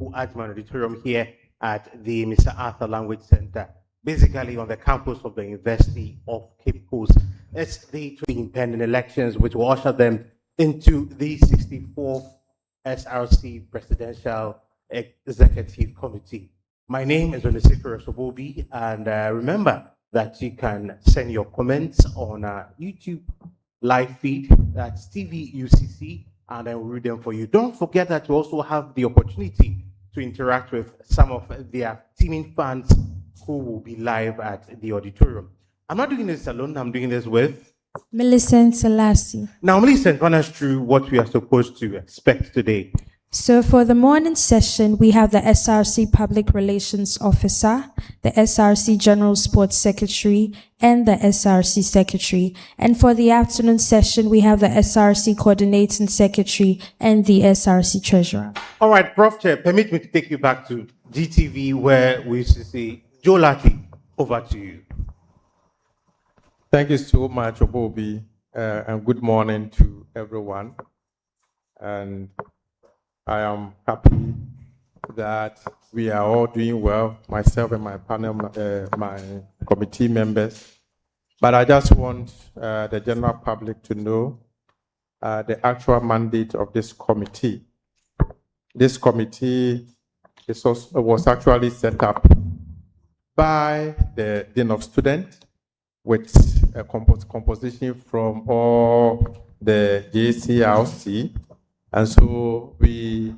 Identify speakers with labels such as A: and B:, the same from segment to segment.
A: Admin Auditorium here at the Mr. Arthur Language Center, basically on the campus of the University of Cape Coast. It's the impending elections which will usher them into the 64th SRC Presidential Executive Committee. My name is Onisifere Sobobi, and remember that you can send your comments on YouTube live feed, that's TV UCC, and I will read them for you. Don't forget that you also have the opportunity to interact with some of their teaming fans who will be live at the auditorium. I'm not doing this alone, I'm doing this with
B: Millicent Selassie.
A: Now, Millicent, run us through what we are supposed to expect today.
B: So for the morning session, we have the SRC Public Relations Officer, the SRC General Sports Secretary, and the SRC Secretary. And for the afternoon session, we have the SRC Coordinating Secretary and the SRC Treasurer.
A: All right, Prof. Chair, permit me to take you back to GTV where we used to see Joe Lati. Over to you.
C: Thank you so much, Obobi, and good morning to everyone. And I am happy that we are all doing well, myself and my panel, my committee members. But I just want the general public to know the actual mandate of this committee. This committee was actually set up by the Dean of Students with a composition from all the JCRC. And so we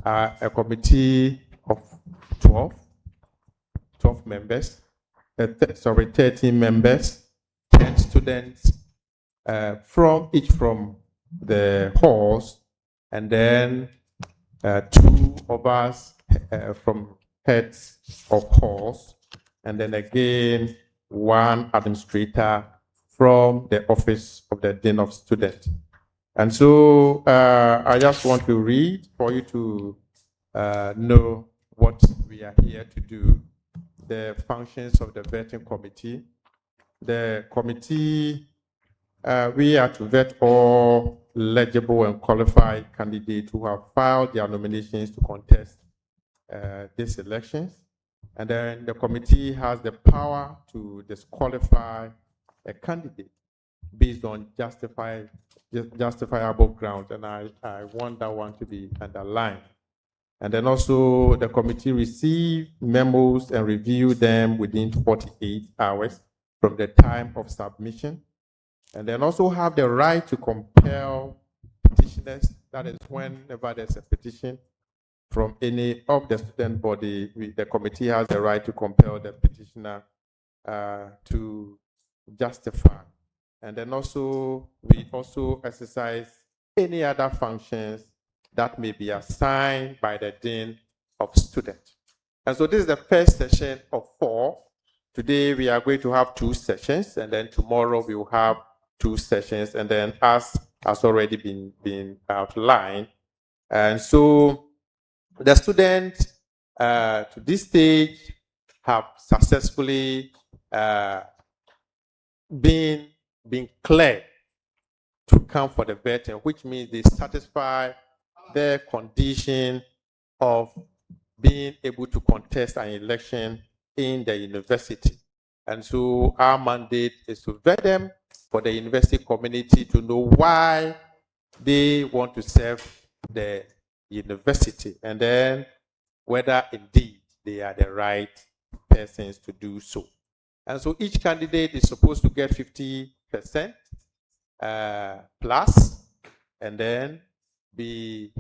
C: are a committee of 12 members, 13 members, 10 students from the halls, and then 2 of us from heads of halls, and then again 1 administrator from the office of the Dean of Students. And so I just want to read for you to know what we are here to do, the functions of the vetting committee. The committee, we are to vet all legible and qualified candidates who have filed their nominations to contest these elections. And then the committee has the power to disqualify a candidate based on justifiable grounds, and I want that one to be underlined. And then also the committee receive memos and review them within 48 hours from the time of submission. And then also have the right to compel petitioners, that is whenever there's a petition from any of the student body, the committee has the right to compel the petitioner to justify. And then also, we also exercise any other functions that may be assigned by the Dean of Students. And so this is the first session of 4. Today we are going to have 2 sessions, and then tomorrow we will have 2 sessions, and then as has already been outlined. And so the students to this stage have successfully been cleared to come for the vetting, which means they satisfy their condition of being able to contest an election in the university. And so our mandate is to vet them for the university community to know why they want to serve the university, and then whether indeed they are the right persons to do so. And so each candidate is supposed to get 50% plus, and then be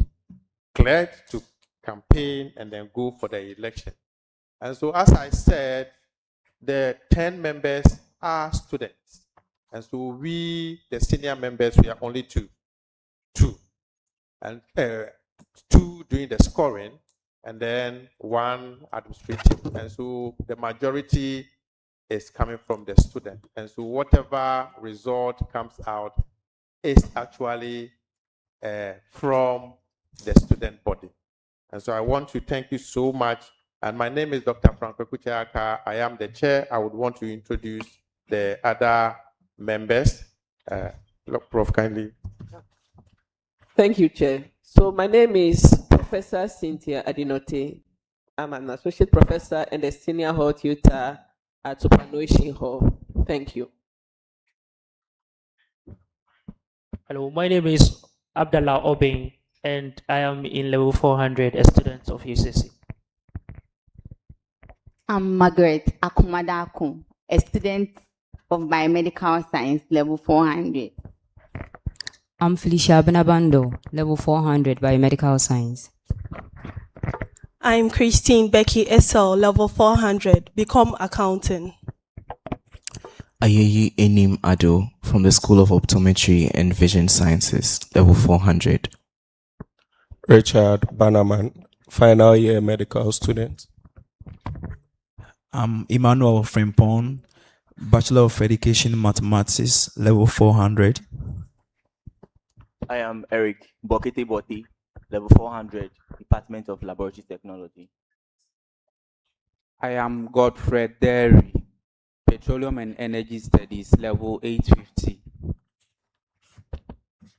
C: cleared to campaign and then go for the election. And so, as I said, the 10 members are students. And so we, the senior members, we are only two. And 2 doing the scoring, and then 1 administrative. And so the majority is coming from the student. And so whatever result comes out is actually from the student body. And so I want to thank you so much. And my name is Dr. Franco Kuchaka. I am the chair. I would want to introduce the other members. Prof, kindly.
D: Thank you, Chair. So my name is Prof. Professor Cynthia Adinote. I'm an associate professor and a senior hall tutor at Superannuation Hall. Thank you.
E: Hello, my name is Abdallah Obeng, and I am in level 400, a student of UCC.
F: I'm Margaret Akumadako, a student of biomedical science, level 400.
G: I'm Felicia Benabando, level 400 biomedical science.
H: I'm Christine Becky SL, level 400, become accounting.
I: Ayeyi Enim Ado from the School of Optometry and Vision Sciences, level 400.
J: Richard Bannerman, final year medical student.
K: I'm Emmanuel Frimpong, Bachelor of Education Mathematics, level 400.
L: I am Eric Bokete Boti, level 400, Department of Laboratory Technology.
M: I am Godfred Derry, Petroleum and Energy Studies, level 850.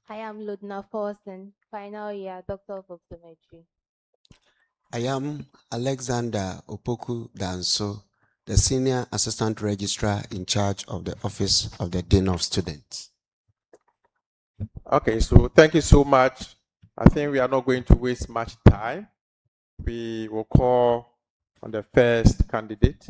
N: I am Ludna Forsen, final year Doctor of Optometry.
O: I am Alexander Opoku Danso, the Senior Assistant Registrar in charge of the Office of the Dean of Students.
C: Okay, so thank you so much. I think we are not going to waste much time. We will call on the first candidate.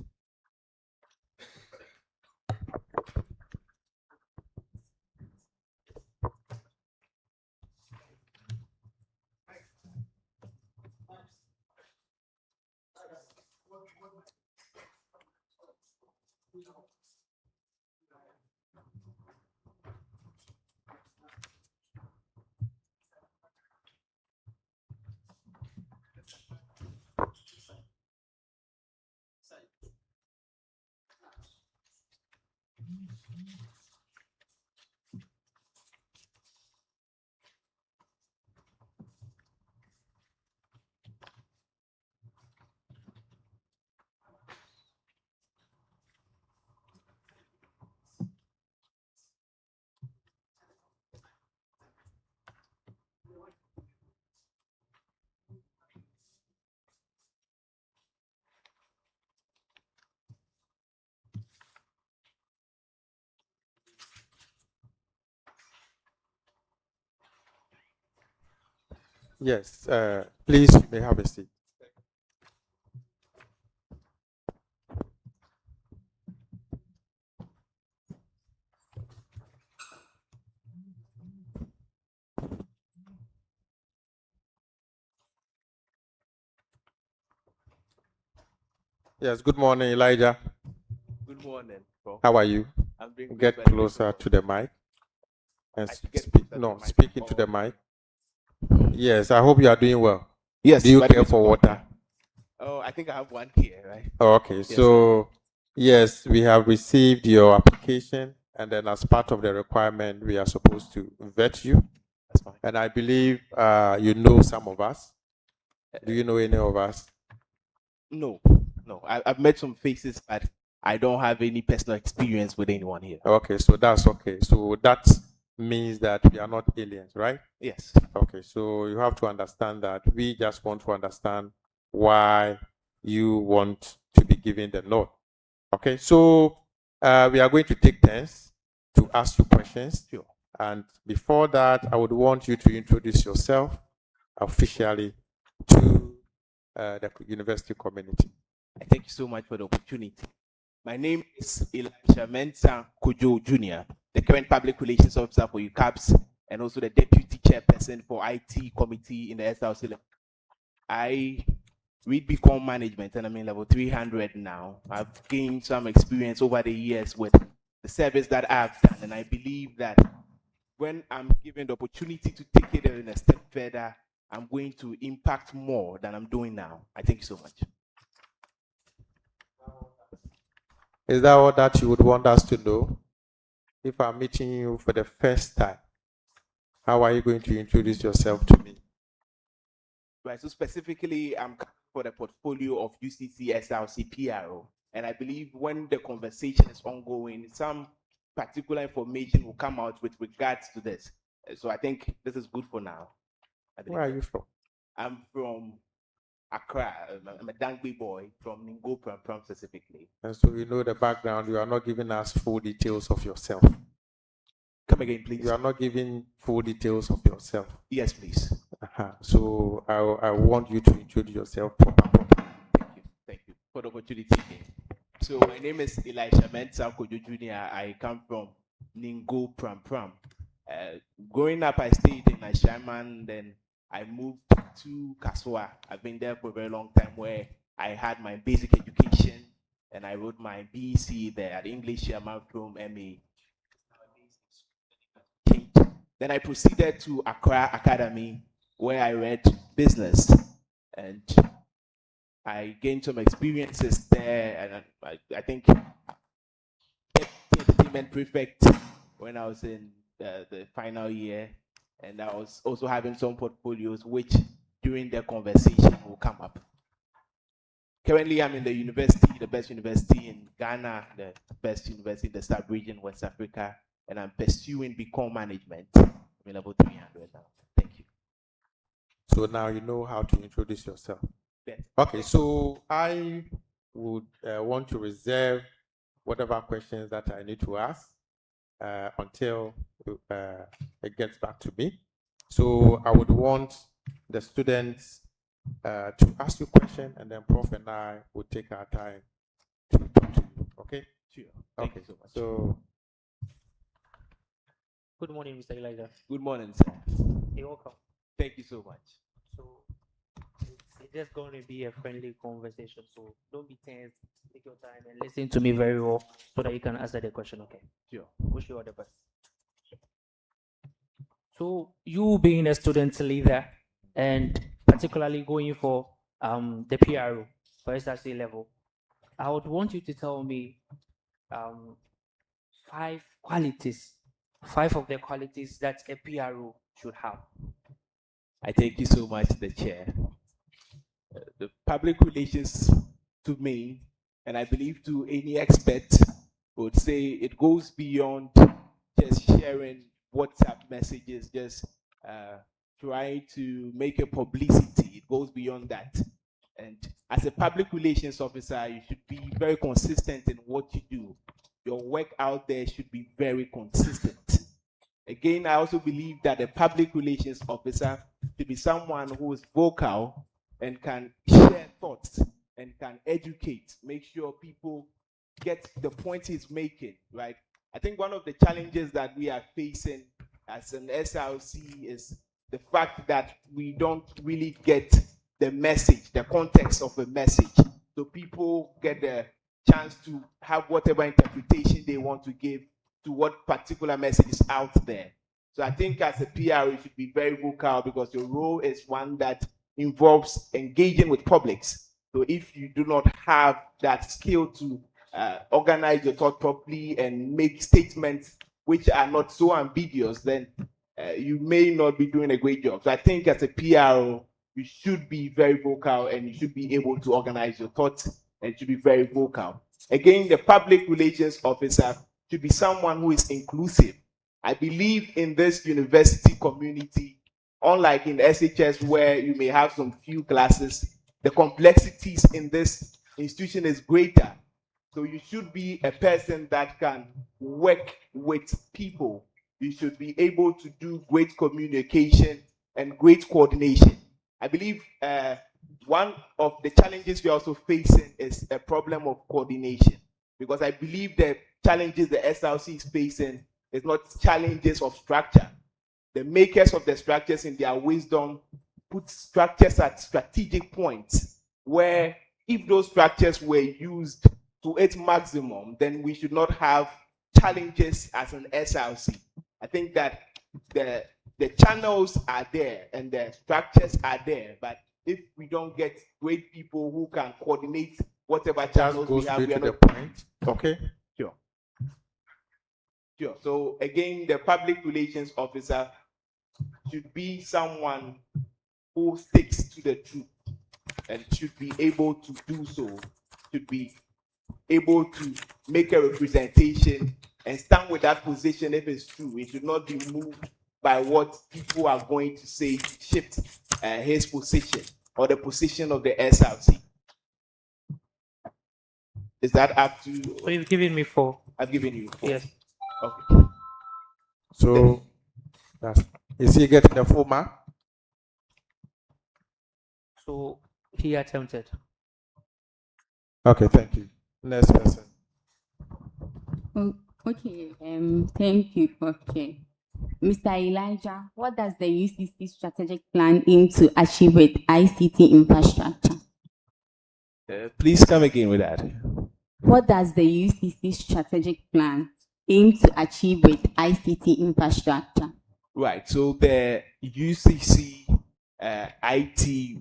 C: Yes, please, you may have a seat. Yes, good morning, Elijah.
P: Good morning, bro.
C: How are you?
P: I'm doing
C: Get
P: good,
C: closer to the mic. And speak into the mic. Yes, I hope you are doing well.
P: Yes.
C: Do you care for water?
P: Oh, I think I have one here, right?
C: Oh, okay,
P: Yes,
C: so yes, we have received your application, and then as part of the requirement, we are supposed to vet you.
P: That's fine.
C: And I believe you know some of us. Do you know any of us?
P: No. I've met some faces, but I don't have any personal experience with anyone here.
C: Okay, so that's okay. So that means that we are not aliens, right?
P: Yes.
C: Okay, so you have to understand that we just want to understand why you want to be given the note. Okay, so we are going to take turns to ask you questions.
P: Sure.
C: And before that, I would want you to introduce yourself officially to the university community.
P: Thank you so much for the opportunity. My name is Elisha Mensah Kojo Jr., the current public relations officer for UCAPS and also the deputy chairperson for IT committee in the SRC. I read BCom management and I'm in level 300 now. I've gained some experience over the years with the service that I've done, and I believe that when I'm given the opportunity to take it in a step further, I'm going to impact more than I'm doing now. I thank you so much.
C: Is that all that you would want us to know? If I'm meeting you for the first time, how are you going to introduce yourself to me?
P: Right, so specifically, I'm for the portfolio of UCC SRC PRO, and I believe when the conversation is ongoing, some particular information will come out with regards to this. So I think this is good for now.
C: Where are you from?
P: I'm from Accra. I'm a Dangby boy from Ningo Pram specifically.
C: And so you know the background. You are not giving us full details of yourself.
P: Come again, please.
C: You are not giving full details of yourself.
P: Yes, please.
C: So I want you to introduce yourself properly.
P: Thank you for the opportunity. So my name is Elisha Mensa Kojo Jr. I come from Ningo Pram. Growing up, I stayed in Ashaman, then I moved to Kaswa. I've been there for a very long time where I had my basic education and I wrote my BEC there at English Chairman from MA. Then I proceeded to Accra Academy where I read business and I gained some experiences there, and I think entertainment prefect when I was in the final year, and I was also having some portfolios which during the conversation will come up. Currently, I'm in the university, the best university in Ghana, the best university in the sub-region, West Africa, and I'm pursuing Become Management. I'm in level 300 now. Thank you.
C: So now you know how to introduce yourself.
P: Yes.
C: Okay, so I would want to reserve whatever questions that I need to ask until it gets back to me. So I would want the students to ask you a question, and then Prof and I will take our time to talk to you. Okay?
P: Sure. Thank
C: Okay.
P: you so much.
C: So,
E: Good morning, Mr. Elijah.
P: Good morning, sir.
E: You're welcome.
P: Thank you so much.
E: So it's just going to be a friendly conversation. So don't be tense. Take your time and listen to me very well so that you can answer the question. Okay.
P: Sure.
E: Wish you all the best. So you being a student leader and particularly going for the PRO for SRC level, I would want you to tell me 5 of the qualities that a PRO should have.
P: I thank you so much, the chair. The public relations to me, and I believe to any expert, would say it goes beyond just sharing WhatsApp messages, just trying to make a publicity. It goes beyond that. And as a public relations officer, you should be very consistent in what you do. Your work out there should be very consistent. Again, I also believe that a public relations officer should be someone who is vocal and can share thoughts and can educate, make sure people get the point he's making, right? I think one of the challenges that we are facing as an SRC is the fact that we don't really get the message, the context of a message. So people get the chance to have whatever interpretation they want to give to what particular message is out there. So I think as a PR, you should be very vocal because your role is one that involves engaging with publics. So if you do not have that skill to organize your thought properly and make statements which are not so ambiguous, then you may not be doing a great job. So I think as a PR, you should be very vocal and you should be able to organize your thoughts and should be very vocal. Again, the public relations officer should be someone who is inclusive. I believe in this university community, unlike in SHS where you may have some few classes, the complexities in this institution is greater. So you should be a person that can work with people. You should be able to do great communication and great coordination. I believe one of the challenges we're also facing is a problem of coordination, because I believe the challenges the SRC is facing is not challenges of structure. The makers of the structures in their wisdom put structures at strategic points where if those structures were used to its maximum, then we should not have challenges as an SRC. I think that the channels are there and the structures are there, but if we don't get great people who can coordinate whatever channels we have, we are not.
C: Point. Okay.
P: Sure. Sure. So again, the public relations officer should be someone who sticks to the truth and should be able to do so, should be able to make a representation and stand with that position if it's true. It should not be moved by what people are going to say, shift his position or the position of the SRC. Is that up to?
E: So you've given me 4.
P: I've given you 4.
E: Yes.
P: Okay.
C: So, is he getting the full mark?
E: So he attempted.
C: Okay, thank you. Next person.
F: Okay, thank you, Prof. Mr. Elijah, what does the UCC strategic plan aim to achieve with ICT infrastructure?
P: Please come again with that.
F: What does the UCC strategic plan aim to achieve with ICT infrastructure?
P: Right. So the UCC IT,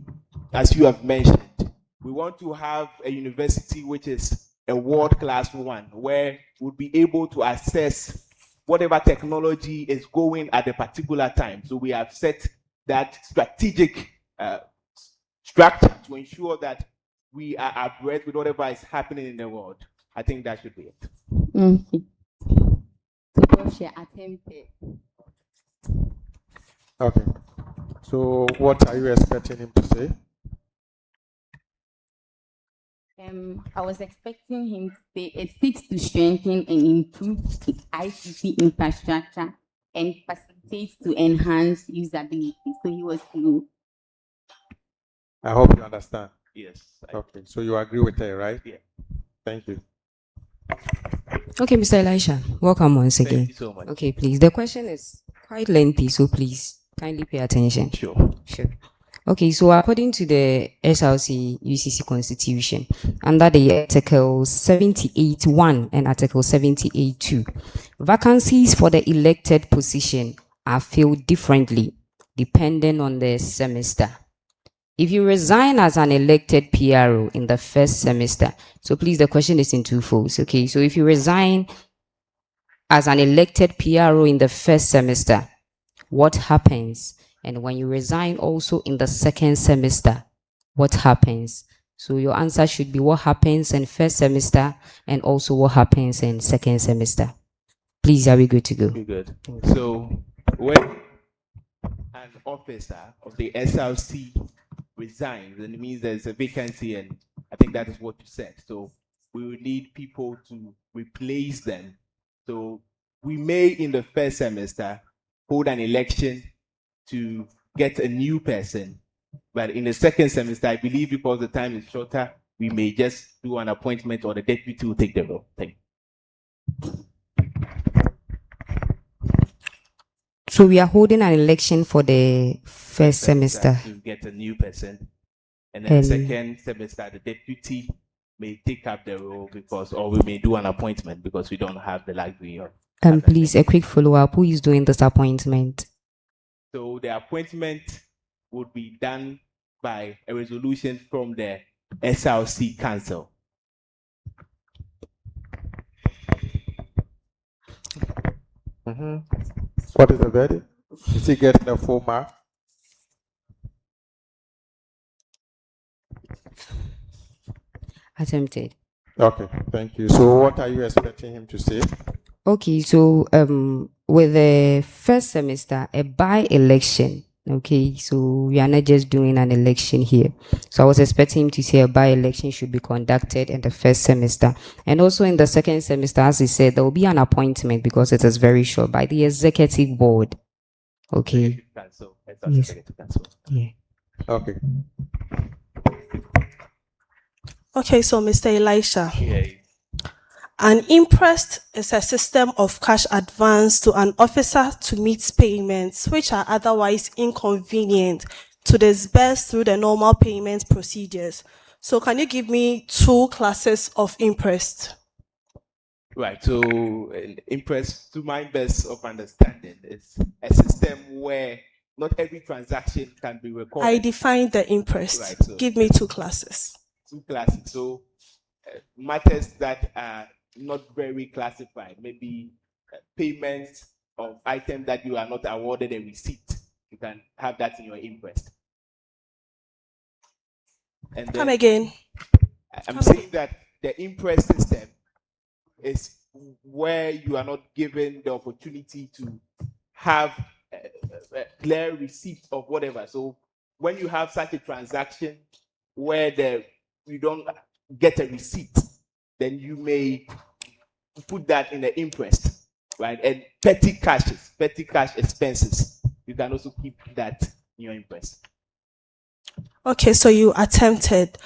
P: as you have mentioned, we want to have a university which is a world-class one, where we'll be able to assess whatever technology is going at a particular time. So we have set that strategic structure to ensure that we are abreast with whatever is happening in the world. I think that should be it.
F: Okay. So, Prof, attempted.
C: Okay. So, what are you expecting him to say?
F: I was expecting him to say it seeks to strengthen and improve the ICT infrastructure and facilitates to enhance usability. So he was to.
C: I hope you understand.
P: Yes.
C: Okay. So you agree with her, right?
P: Yeah.
C: Thank you.
G: Okay, Mr. Elisha, welcome once again.
P: Thank you so much.
G: Okay, please. The question is quite lengthy, so please kindly pay attention.
P: Sure.
G: Okay, so according to the SRC UCC Constitution, under the Article 78(1) and Article 78(2), vacancies for the elected position are filled differently depending on the semester. If you resign as an elected PRO in the first semester, so please, the question is in two folds. Okay, so if you resign as an elected PRO in the first semester, what happens? And when you resign also in the second semester, what happens? So your answer should be what happens in first semester and also what happens in second semester. Please, are we good to go?
P: Be good. So when an officer of the SRC resigns, then it means there's a vacancy, and I think that is what you said. So we will need people to replace them. So we may, in the first semester, hold an election to get a new person. But in the second semester, I believe because the time is shorter, we may just do an appointment or the deputy will take the role. Thank you.
G: So we are holding an election for the first semester.
P: To get a new person. And then the second semester, the deputy may take up the role because, or we may do an appointment because we don't have the luxury of.
G: Please, a quick follow-up. Who is doing this appointment?
P: So the appointment would be done by a resolution from the SRC Council.
C: What is the verdict? Is he getting a full mark?
G: Attempted.
C: Okay, thank you. So what are you expecting him to say?
G: Okay, so with the first semester, a by-election. Okay, so we are not just doing an election here. So I was expecting him to say a by-election should be conducted in the first semester. And also in the second semester, as he said, there will be an appointment because it is very short by the executive board. Okay. Yes. Yeah.
C: Okay.
H: Okay, so Mr. Elisha.
P: Yeah.
H: An imprest is a system of cash advance to an officer to meet payments which are otherwise inconvenient to disburse through the normal payment procedures. So can you give me 2 classes of imprest?
P: Right, so imprest, to my best of understanding, is a system where not every transaction can be recorded.
H: I define the imprest.
P: Right, so
H: give me 2 classes.
P: 2 classes. So matters that are not very classified, maybe payments of items that you are not awarded a receipt. You can have that in your imprest. And then,
H: come again.
P: I'm saying that the imprest system is where you are not given the opportunity to have a clear receipt of whatever. So when you have such a transaction where you don't get a receipt, then you may put that in the interest, right? And petty cash expenses, you can also keep that in your interest.
H: Okay, so you attempted.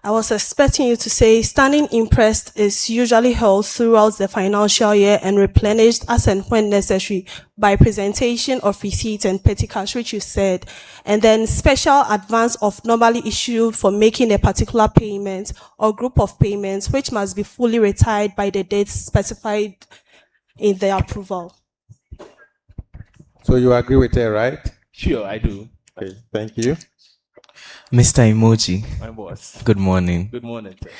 H: I was expecting you to say standing interest is usually held throughout the financial year and replenished as and when necessary by presentation of receipts and petty cash, which you said, and then special advance of normally issued for making a particular payment or group of payments, which must be fully retired by the dates specified in the approval.
C: So you agree with her, right?
P: Sure, I do.
C: Okay, thank you.
I: Mr. Emoji.
P: My boss.
I: Good morning.
P: Good morning, sir.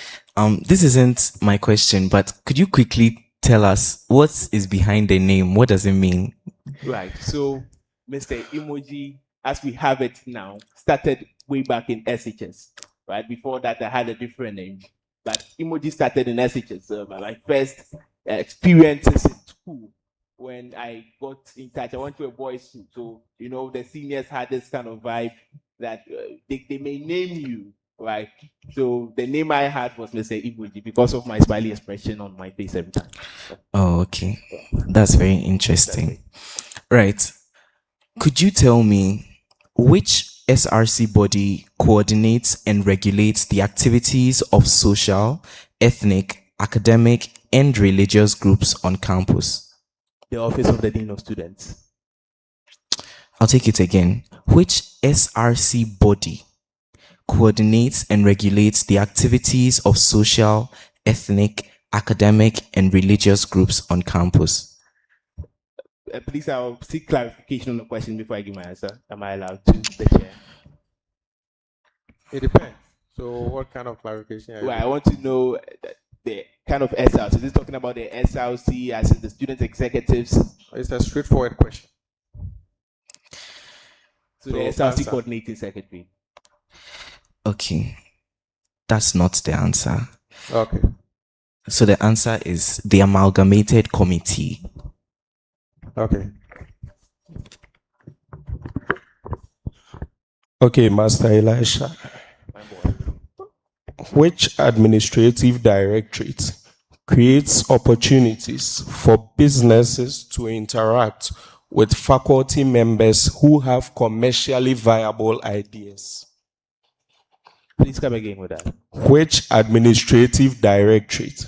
I: This isn't my question, but could you quickly tell us what is behind the name? What does it mean?
P: Right. So, Mr. Emoji, as we have it now, started way back in SHS. Right. Before that, I had a different name, but Emoji started in SHS. My first experiences in school, when I got in touch, I went to a boys' school. So, you know, the seniors had this kind of vibe that they may name you, right? So the name I had was Mr. Emoji because of my smiley expression on my face every time.
I: Oh, okay. That's very interesting. Right. Could you tell me which SRC body coordinates and regulates the activities of social, ethnic, academic, and religious groups on campus?
P: The Office of the Dean of Students.
I: I'll take it again. Which SRC body coordinates and regulates the activities of social, ethnic, academic, and religious groups on campus?
P: Please, I'll seek clarification on the question before I give my answer. Am I allowed to, the chair?
C: It depends. So what kind of clarification?
P: Well, I want to know the kind of SRC. Is this talking about the SRC as in the student executives?
C: It's a straightforward question.
P: So the SRC coordinating secretary.
I: Okay. That's not the answer.
C: Okay.
I: So the answer is the amalgamated committee.
C: Okay.
J: Okay, Master Elisha. Which administrative directorate creates opportunities for businesses to interact with faculty members who have commercially viable ideas?
P: Please come again with that.
J: Which administrative directorate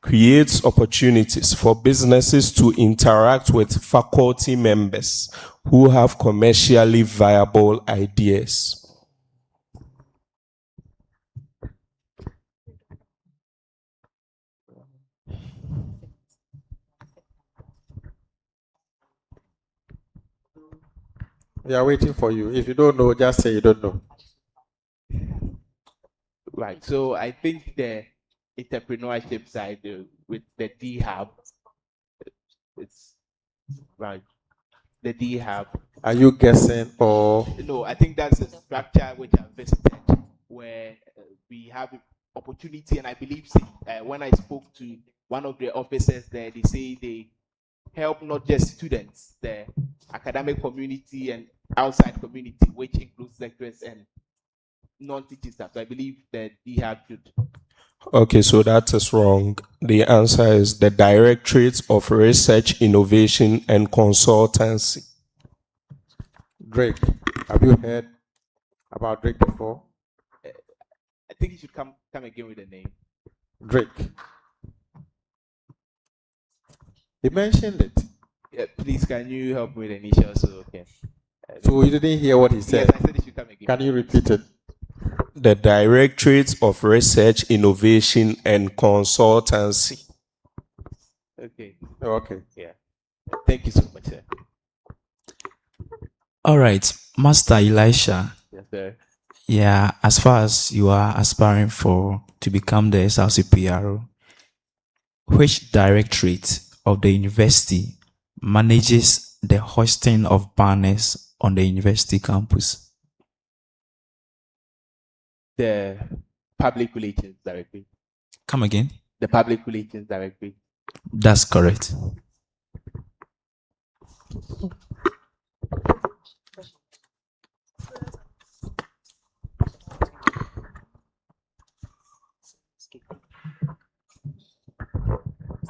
J: creates opportunities for businesses to interact with faculty members who have commercially viable ideas?
C: We are waiting for you. If you don't know, just say you don't know.
P: Right. So I think the entrepreneurship side with the D Hub, it's right. The D Hub.
C: Are you guessing or?
P: No, I think that's a structure which I've visited where we have opportunity, and I believe when I spoke to one of the officers there, they say they help not just students, the academic community and outside community, which includes lecturers and non-teaching staff. So I believe that he had should.
J: Okay, so that is wrong. The answer is the Directorate of Research, Innovation and Consultancy.
C: Drake, have you heard about Drake before?
P: I think you should come again with the name.
C: Drake. He mentioned it.
P: Yeah, please, can you help me with the initials? So, okay.
C: So you didn't hear what he said?
P: Yes, I said it should come again.
C: Can you repeat it?
J: The Directorate of Research, Innovation and Consultancy.
P: Okay.
C: Okay.
P: Yeah. Thank you so much, sir.
K: All right, Master Elisha.
P: Yes, sir.
K: Yeah, as far as you are aspiring to become the SRC PRO, which directorate of the university manages the hosting of banners on the university campus?
P: The Public Relations Directorate.
K: Come again?
P: The Public Relations Directorate.
K: That's correct.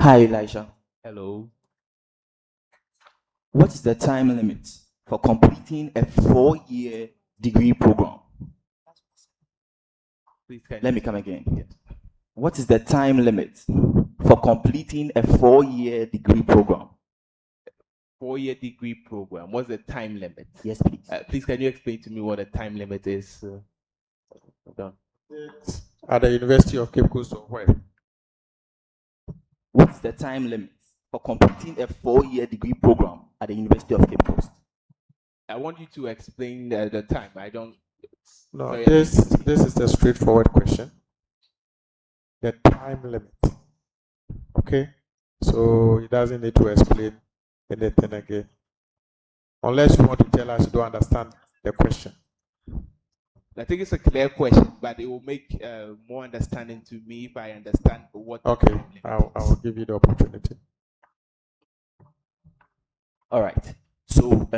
L: Hi, Elijah.
P: Hello.
L: What is the time limit for completing a 4-year degree program?
P: Please can
L: Let
P: you-
L: me come again. Yes. What is the time limit for completing a 4-year degree program?
P: 4-year degree program. What's the time limit?
L: Yes, please.
P: Please, can you explain to me what the time limit is? Done.
C: At the University of Cape Coast or where?
L: What is the time limit for completing a 4-year degree program at the University of Cape Coast?
P: I want you to explain the time. I don't.
C: No,
P: sorry,
C: this is a straightforward question. The time limit. Okay? So he doesn't need to explain anything again. Unless you want to tell us you don't understand the question.
P: I think it's a clear question, but it will make more understanding to me if I understand what. the
C: Okay,
P: time limit
C: I
P: is.
C: will give you the opportunity.
L: All right. So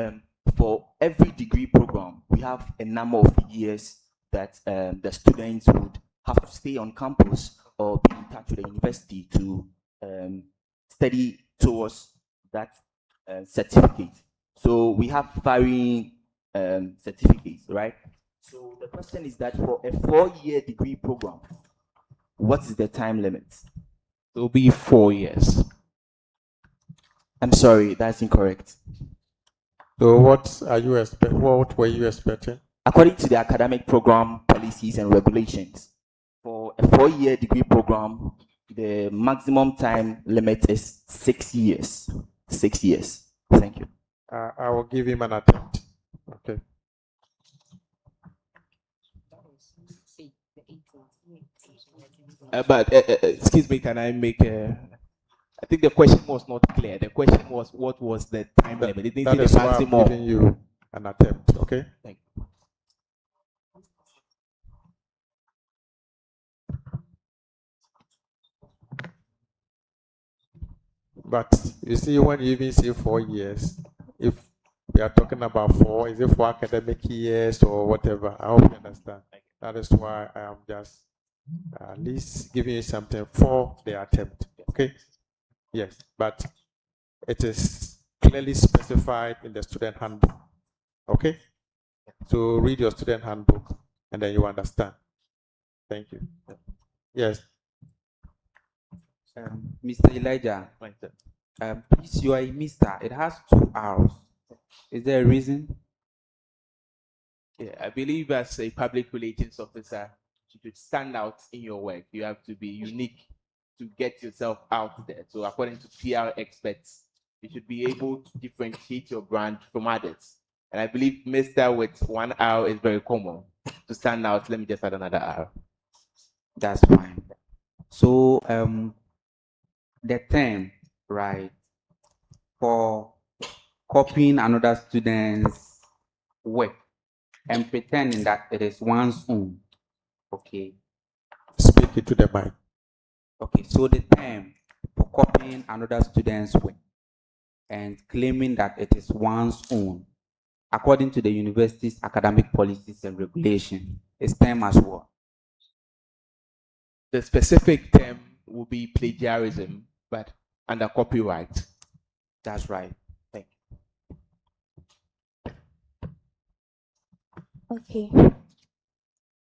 L: for every degree program, we have a number of years that the students would have to stay on campus or be in touch with the university to study towards that certificate. So we have varying certificates, right? So the question is that for a 4-year degree program, what is the time limit?
P: It will be 4 years.
L: I'm sorry, that's incorrect.
C: So what were you expecting?
L: According to the academic program policies and regulations, for a 4-year degree program, the maximum time limit is 6 years. 6 years. Thank you.
C: I will give him an attempt. Okay.
P: But excuse me, can I make a? I think the question was not clear. The question was, what was the time limit? It didn't
C: That
P: say
C: is
P: the
C: why I'm
P: maximum.
C: giving you an attempt. Okay.
P: Thank you.
C: But you see, when you even say 4 years, if we are talking about 4, is it 4 academic years or whatever? I hope you understand. That is why I am just at least giving you something for the attempt. Okay? Yes, but it is clearly specified in the student handbook. Okay? So read your student handbook and then you understand. Thank you. Yes.
M: Mr. Elijah, please, you are a Mr. It has 2 hours. Is there a reason?
P: Yeah, I believe as a public relations officer, you should stand out in your work. You have to be unique to get yourself out there. So according to PR experts, you should be able to differentiate your brand from others. And I believe Mr. with 1 hour is very common. To stand out, let me just add another hour.
M: That's fine. So, the term, right, for copying another student's work and pretending that it is one's own. Okay.
C: Speak it to the mic.
M: Okay, so the term for copying another student's work and claiming that it is one's own, according to the university's academic policies and regulation, is termed as what?
P: The specific term will be plagiarism, but under copyright.
M: That's right.
P: Thank you.
N: Okay.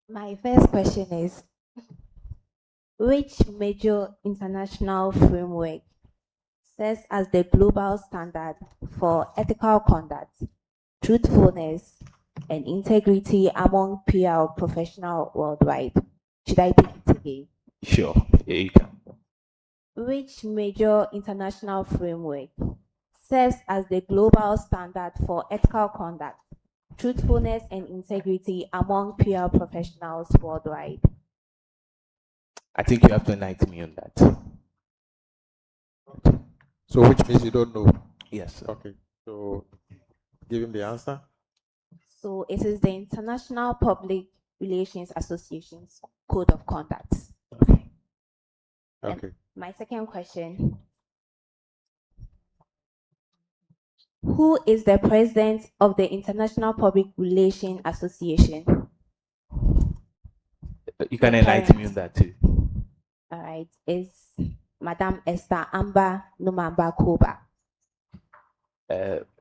N: My first question is, which major international framework serves as the global standard for ethical conduct, truthfulness, and integrity among PR professionals worldwide? Should I take it again?
P: Sure, yeah, you can.
N: Which major international framework serves as the global standard for ethical conduct, truthfulness, and integrity among PR professionals worldwide?
P: I think you have to enlighten me on that.
C: So which means you don't know?
P: Yes. Sir.
C: Okay. So give him the answer.
N: So it is the International Public Relations Association's Code of Conduct.
C: Okay.
N: My second question. Who is the president of the International Public Relations Association?
P: You can enlighten me on that too.
N: All right. Is Madam Esther Amber Numamba Koba.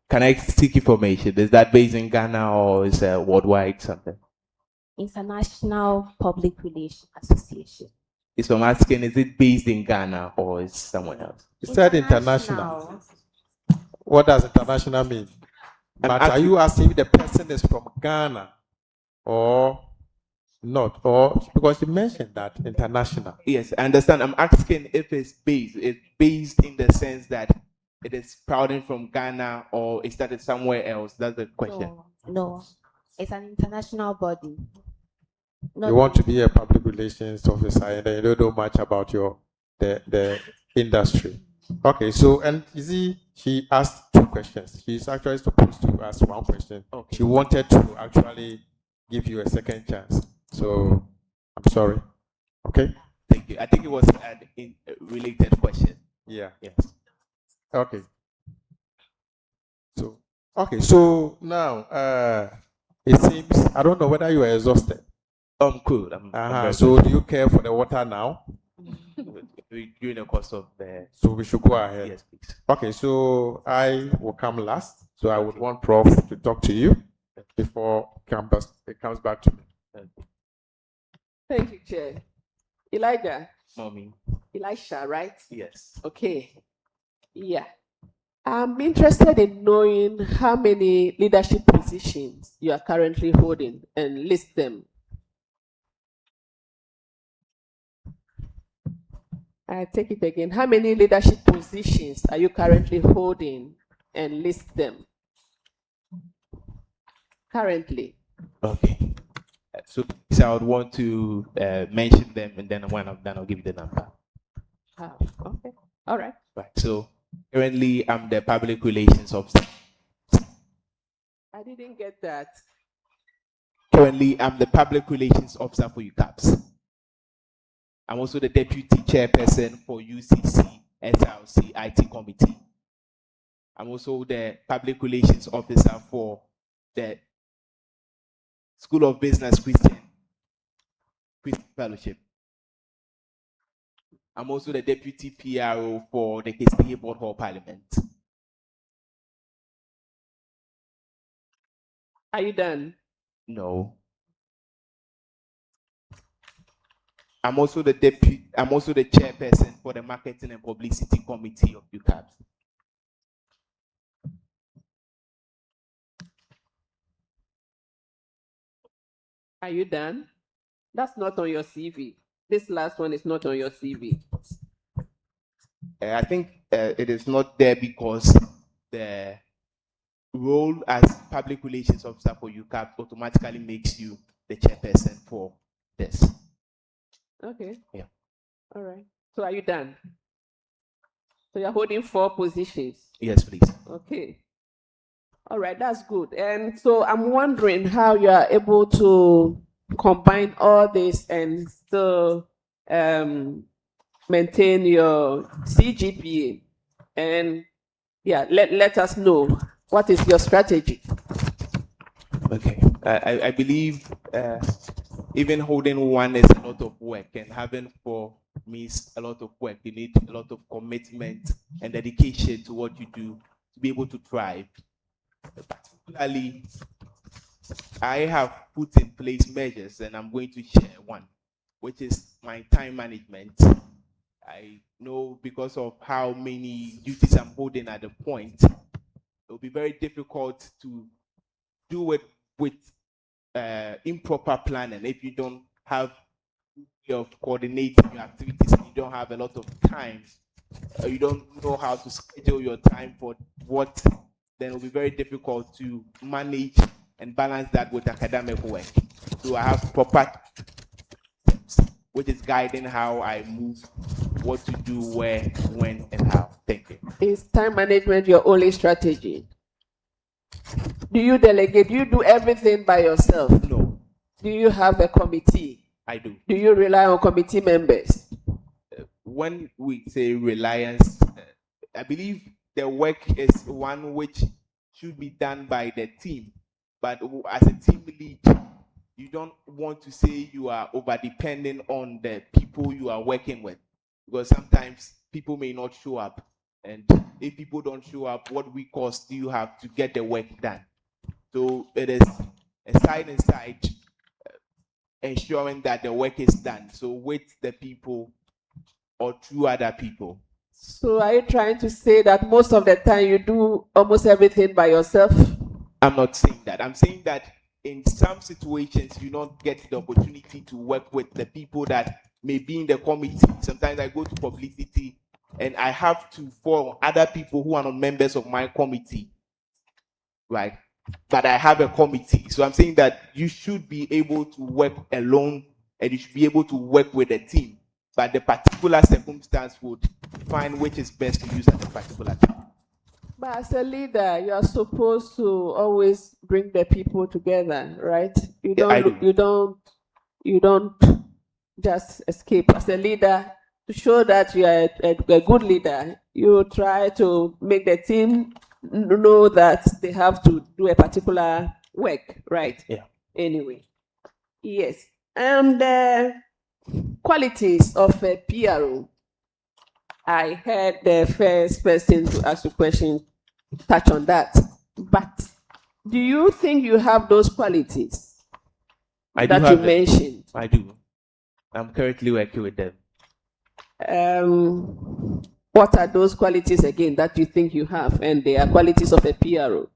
P: Can I seek information? Is that based in Ghana or is it worldwide something?
N: International Public Relations Association.
P: It's from asking, is it based in Ghana or is somewhere else?
C: You said international. What does international mean? But are you asking if the person is from Ghana or not? Or because you mentioned that international.
P: Yes, I understand. I'm asking if it's based in the sense that it is sprouting from Ghana or is that somewhere else? That's the question.
N: No, it's an international body.
C: You want to be a public relations officer and then you don't know much about the industry. Okay, so and you see, she asked 2 questions. She's actually supposed to ask 1 question.
P: Okay.
C: She wanted to actually give you a second chance. So I'm sorry. Okay.
P: Thank you. I think it was a related question.
C: Yeah.
P: Yes.
C: Okay. So now it seems I don't know whether you are exhausted.
P: I'm cool. I'm very
C: So
P: good.
C: do you care for the water now?
P: During the course of the.
C: So we should go ahead.
P: Yes, please.
C: Okay, so I will come last. So I would want Prof to talk to you before it comes back to me.
D: Thank you, Chair. Elijah.
P: Mommy.
D: Elisha, right?
P: Yes.
D: Okay. Yeah. I'm interested in knowing how many leadership positions you are currently holding and list them. I take it again. How many leadership positions are you currently holding and list them? Currently.
P: Okay. So I would want to mention them and then when I'm done, I'll give you the number.
D: Okay. All right.
P: Right. So currently, I'm the public relations officer.
D: I didn't get that.
P: Currently, I'm the public relations officer for UCAPS. I'm also the deputy chairperson for UCC SRC IT committee. I'm also the public relations officer for the School of Business Christian Fellowship. I'm also the deputy PRO for the KCA Board Hall Parliament.
D: Are you done?
P: No. I'm also the chairperson for the Marketing and Publicity Committee of UCAPS.
D: Are you done? That's not on your CV. This last one is not on your CV.
P: I think it is not there because the role as public relations officer for UCAP automatically makes you the chairperson for this.
D: Okay.
P: Yeah.
D: All right. So are you done? So you're holding 4 positions?
P: Yes, please.
D: Okay. All right, that's good. And so I'm wondering how you are able to combine all this and still maintain your CGPA. And yeah, let us know what is your strategy.
P: Okay. I believe even holding one is a lot of work, and having 4 means a lot of work. You need a lot of commitment and dedication to what you do to be able to thrive. Particularly, I have put in place measures, and I'm going to share one, which is my time management. I know because of how many duties I'm holding at the point, it will be very difficult to do it with improper planning if you don't have of coordinating your activities and you don't have a lot of time, you don't know how to schedule your time for what, then it will be very difficult to manage and balance that with academic work. So I have proper steps, which is guiding how I move, what to do, where, when, and how. Thank you.
D: Is time management your only strategy? Do you delegate? Do you do everything by yourself?
P: No.
D: Do you have a committee?
P: I do.
D: Do you rely on committee members?
P: When we say reliance, I believe the work is one which should be done by the team. But as a team lead, you don't want to say you are over depending on the people you are working with. because sometimes people may not show up. And if people don't show up, what recourse do you have to get the work done? So it is a side and side ensuring that the work is done. So with the people or through other people.
D: So are you trying to say that most of the time you do almost everything by yourself?
P: I'm not saying that. I'm saying that in some situations you don't get the opportunity to work with the people that may be in the committee. Sometimes I go to publicity and I have to follow other people who are not members of my committee, right? But I have a committee. So I'm saying that you should be able to work alone and you should be able to work with a team. But the particular circumstance would find which is best to use at a particular time.
D: But as a leader, you are supposed to always bring the people together, right? You
P: Yeah, I
D: don't
P: do.
D: you don't just escape. As a leader, to show that you are a good leader, you try to make the team know that they have to do a particular work, right?
P: Yeah.
D: Anyway, yes. And qualities of a PRO. I heard the first person to ask the question touch on that. But do you think you have those qualities
P: I
D: that
P: do
D: you
P: have them.
D: mentioned?
P: I do. I'm currently working with them.
D: What are those qualities again that you think you have, and they are qualities of a PRO?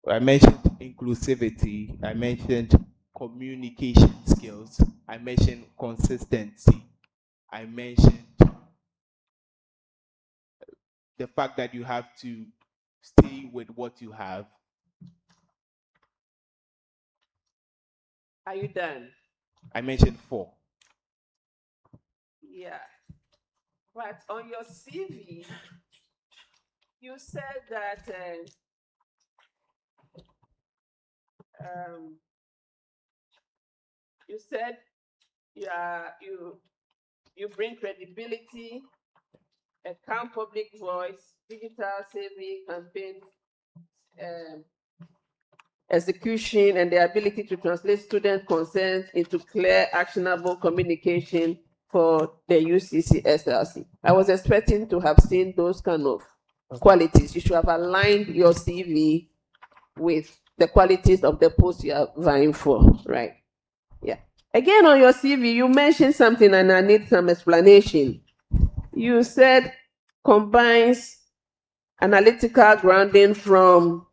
P: I mentioned inclusivity. I mentioned communication skills. I mentioned consistency. I mentioned the fact that you have to stay with what you have.
D: Are you done?
P: I mentioned 4.
D: Yeah. But on your CV, you said that you said you bring credibility, a calm public voice, digital savvy campaign execution, and the ability to translate student concerns into clear, actionable communication for the UCC SLC. I was expecting to have seen those kind of qualities. You should have aligned your CV with the qualities of the post you are vying for, right? Yeah. Again, on your CV, you mentioned something and I need some explanation. You said combines analytical grounding from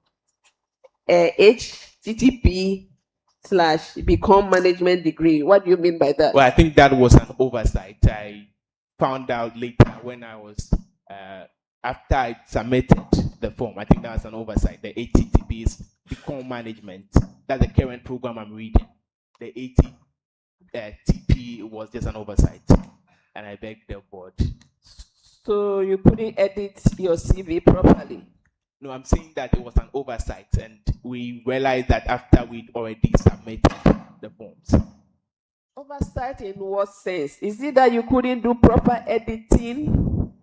D: HTTP/become management degree. What do you mean by that?
P: Well, I think that was an oversight. I found out later when I was, after I submitted the form, I think that was an oversight. The HTTP is Become Management. That's the current program I'm reading. The HTTP was just an oversight. And I begged the board.
D: So you couldn't edit your CV properly?
P: No, I'm saying that it was an oversight, and we realized that after we'd already submitted the forms.
D: Oversight in what sense? Is it that you couldn't do proper editing?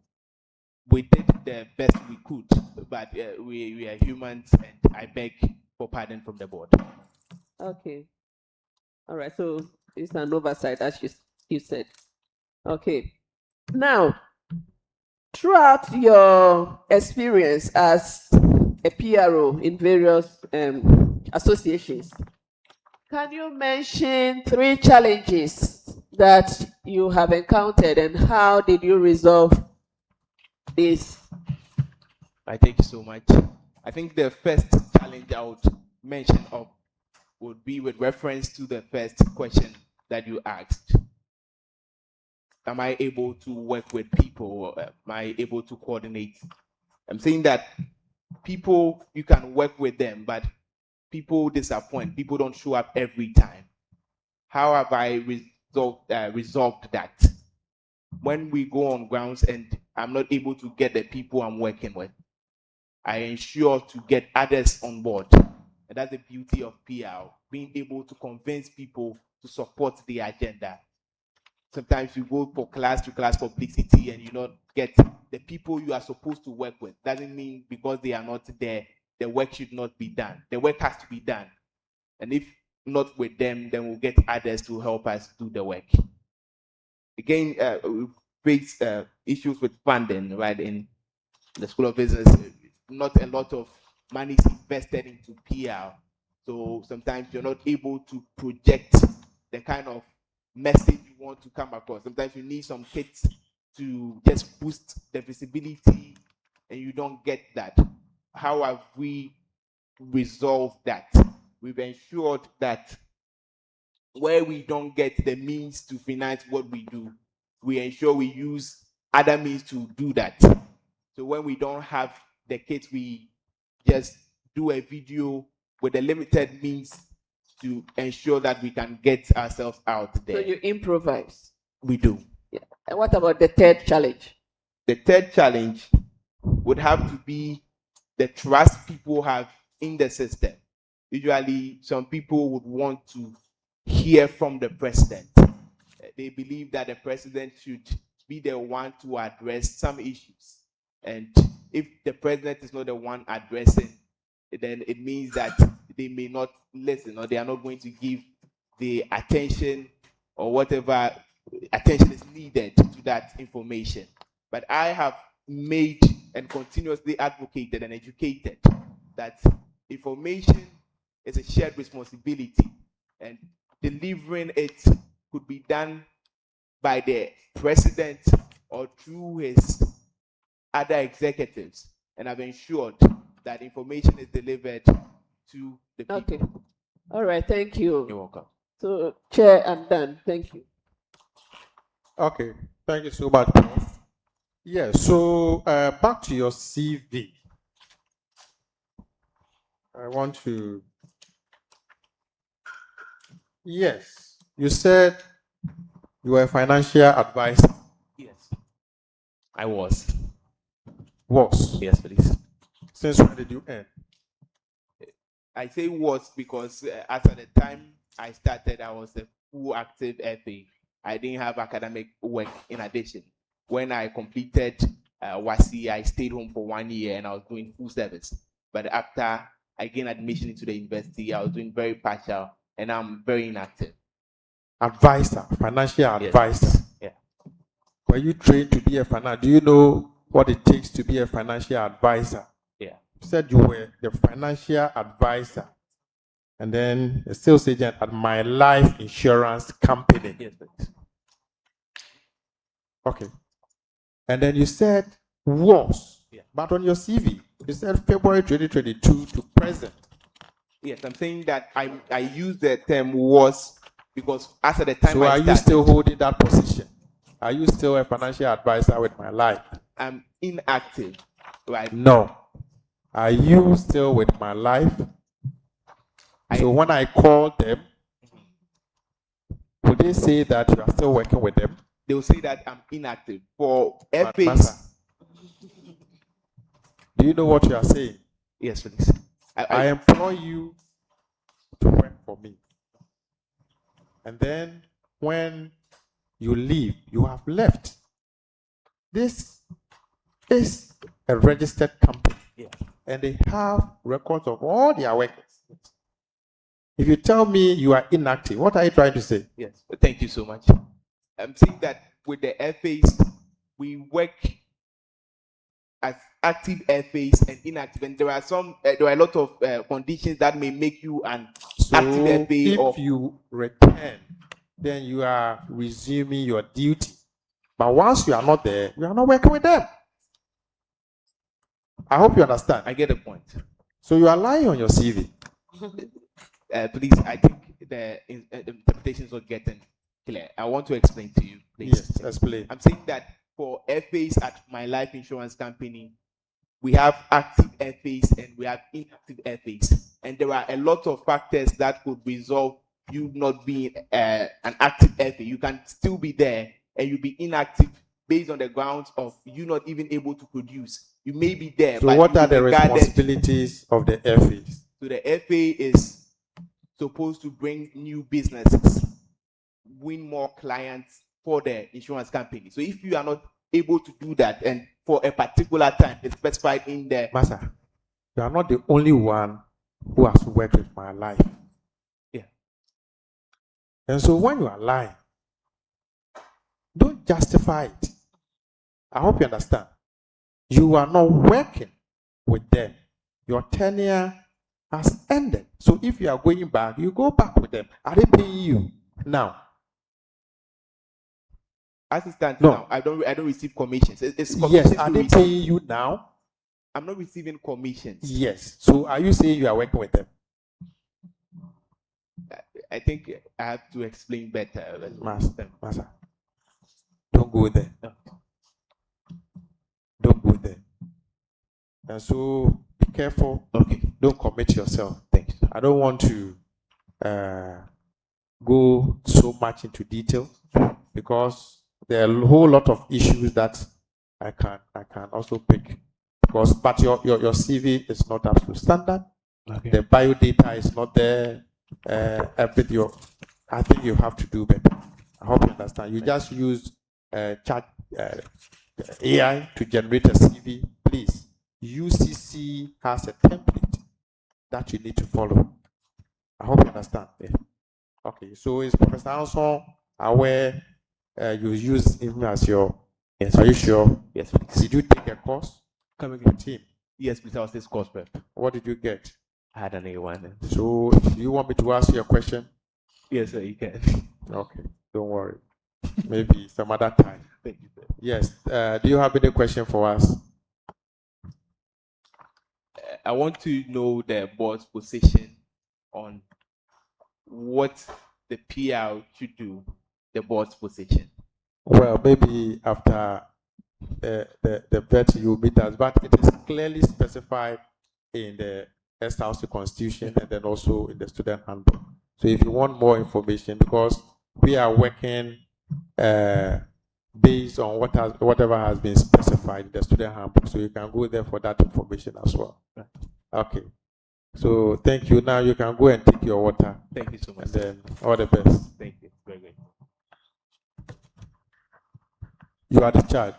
P: We did the best we could, but we are humans, and I beg for pardon from the board.
D: Okay. All right. So it's an oversight, as you said. Okay. Now, throughout your experience as a PRO in various associations, can you mention 3 challenges that you have encountered and how did you resolve this?
P: I thank you so much. I think the first challenge I would mention would be with reference to the first question that you asked. Am I able to work with people? Am I able to coordinate? I'm saying that people, you can work with them, but people disappoint. People don't show up every time. How have I resolved that? When we go on grounds and I'm not able to get the people I'm working with, I ensure to get others on board. And that's the beauty of PR, being able to convince people to support the agenda. Sometimes you go for class to class publicity and you not get the people you are supposed to work with. Doesn't mean because they are not there, the work should not be done. The work has to be done. And if not with them, then we'll get others to help us do the work. Again, face issues with funding, right? In the School of Business, not a lot of money is invested into PR. So sometimes you're not able to project the kind of message you want to come across. Sometimes you need some kits to just boost the visibility, and you don't get that. How have we resolved that? We've ensured that where we don't get the means to finance what we do, we ensure we use other means to do that. So when we don't have the kits, we just do a video with the limited means to ensure that we can get ourselves out there.
D: So you improvise.
P: We do.
D: Yeah. And what about the third challenge?
P: The third challenge would have to be the trust people have in the system. Usually, some people would want to hear from the president. They believe that the president should be the one to address some issues. And if the president is not the one addressing, then it means that they may not listen, or they are not going to give the attention or whatever attention is needed to that information. But I have made and continuously advocated and educated that information is a shared responsibility, and delivering it could be done by the president or through his other executives. And I've ensured that information is delivered to the people.
D: Okay. All right. Thank you.
P: You're welcome.
D: So, Chair, I'm done. Thank you.
C: Okay, thank you so much, Prof. Yeah, so back to your CV. I want to. Yes, you said you were a financial advisor.
P: Yes, I was.
C: Was?
P: Yes, please.
C: Since when did you end?
P: I say was because as at the time I started, I was a full active FA. I didn't have academic work in addition. When I completed WASI, I stayed home for 1 year and I was doing full service. But after I gained admission into the university, I was doing very partial and I'm very inactive.
C: Advisor, financial advisor.
P: Yeah.
C: Were you trained to be a financial? Do you know what it takes to be a financial advisor?
P: Yeah.
C: You said you were the financial advisor and then a sales agent at My Life Insurance Company.
P: Yes, please.
C: Okay. And then you said was,
P: yeah.
C: But on your CV, you said February 2022 to present.
P: Yes, I'm saying that I use the term was because as at the time
C: So
P: I
C: are
P: started,
C: you still holding that position? Are you still a financial advisor with My Life?
P: I'm inactive, right?
C: No. Are you still with My Life? So when I call them, would they say that you are still working with them?
P: They will say that I'm inactive. For
C: But
P: FAs.
C: Master, do you know what you are saying?
P: Yes, please.
C: I employ you to work for me. And then when you leave, you have left. This is a registered company.
P: Yeah.
C: And they have records of all their workers. If you tell me you are inactive, what are you trying to say?
P: Yes, thank you so much. I'm saying that with the FAs, we work as active FAs and inactive, and there are a lot of conditions that may make you an active FA.
C: If you return, then you are resuming your duty. But once you are not there, you are not working with them. I hope you understand.
P: I get the point.
C: So you are lying on your CV.
P: Please, I think the interpretations are getting clear. I want to explain to you. Please.
C: Yes, explain.
P: I'm saying that for FAs at My Life Insurance Company, we have active FAs and we have inactive FAs. And there are a lot of factors that could resolve you not being an active FA. You can still be there and you'll be inactive based on the grounds of you not even able to produce. You may be there.
C: So
P: but
C: what are the
P: regarded,
C: responsibilities of the FAs?
P: So the FA is supposed to bring new businesses, win more clients for the insurance company. So if you are not able to do that, and for a particular time, it's specified in the
C: Master, you are not the only one who has worked with My Life.
P: Yeah.
C: And so when you are lying, don't justify it. I hope you understand. You are not working with them. Your tenure has ended. So if you are going back, you go back with them. Are they paying you now?
P: As it stands
C: No.
P: now, I don't receive commissions. It's
C: Yes.
P: commissions
C: Are
P: we
C: they
P: receive.
C: paying you now?
P: I'm not receiving commissions.
C: Yes. So are you saying you are working with them?
P: I think I have to explain better.
C: Master, don't go there. Don't go there. And so be careful.
P: Okay.
C: Don't commit yourself.
P: Thanks.
C: I don't want to go so much into detail because there are a whole lot of issues that I can also pick. But your CV is not up to standard.
P: Okay.
C: The bio data is not there. Everything. I think you have to do better. I hope you understand. You just use chat AI to generate a CV. Please, UCC has a template that you need to follow. I hope you understand. Yeah. Okay, so is Professor Anson aware you use him as your?
P: Yes.
C: Are you sure?
P: Yes, please.
C: Did you take a course?
P: Coming
C: with him?
P: Yes, please. I was this course prep.
C: What did you get?
P: I had an A1.
C: So, do you want me to ask you a question?
P: Yes, sir, you can.
C: Okay, don't worry. Maybe some other time.
P: Thank you, sir.
C: Yes. Do you have any question for us?
P: I want to know the board's position on what the PR should do, the board's position.
C: Well, maybe after the vet you meet us, but it is clearly specified in the SRC Constitution and then also in the student handbook. So if you want more information, because we are working based on whatever has been specified in the student handbook, so you can go there for that information as well. Okay. So thank you. Now you can go and take your water.
P: Thank you so much.
C: And then all the best.
P: Thank you. Very good.
C: You are the child.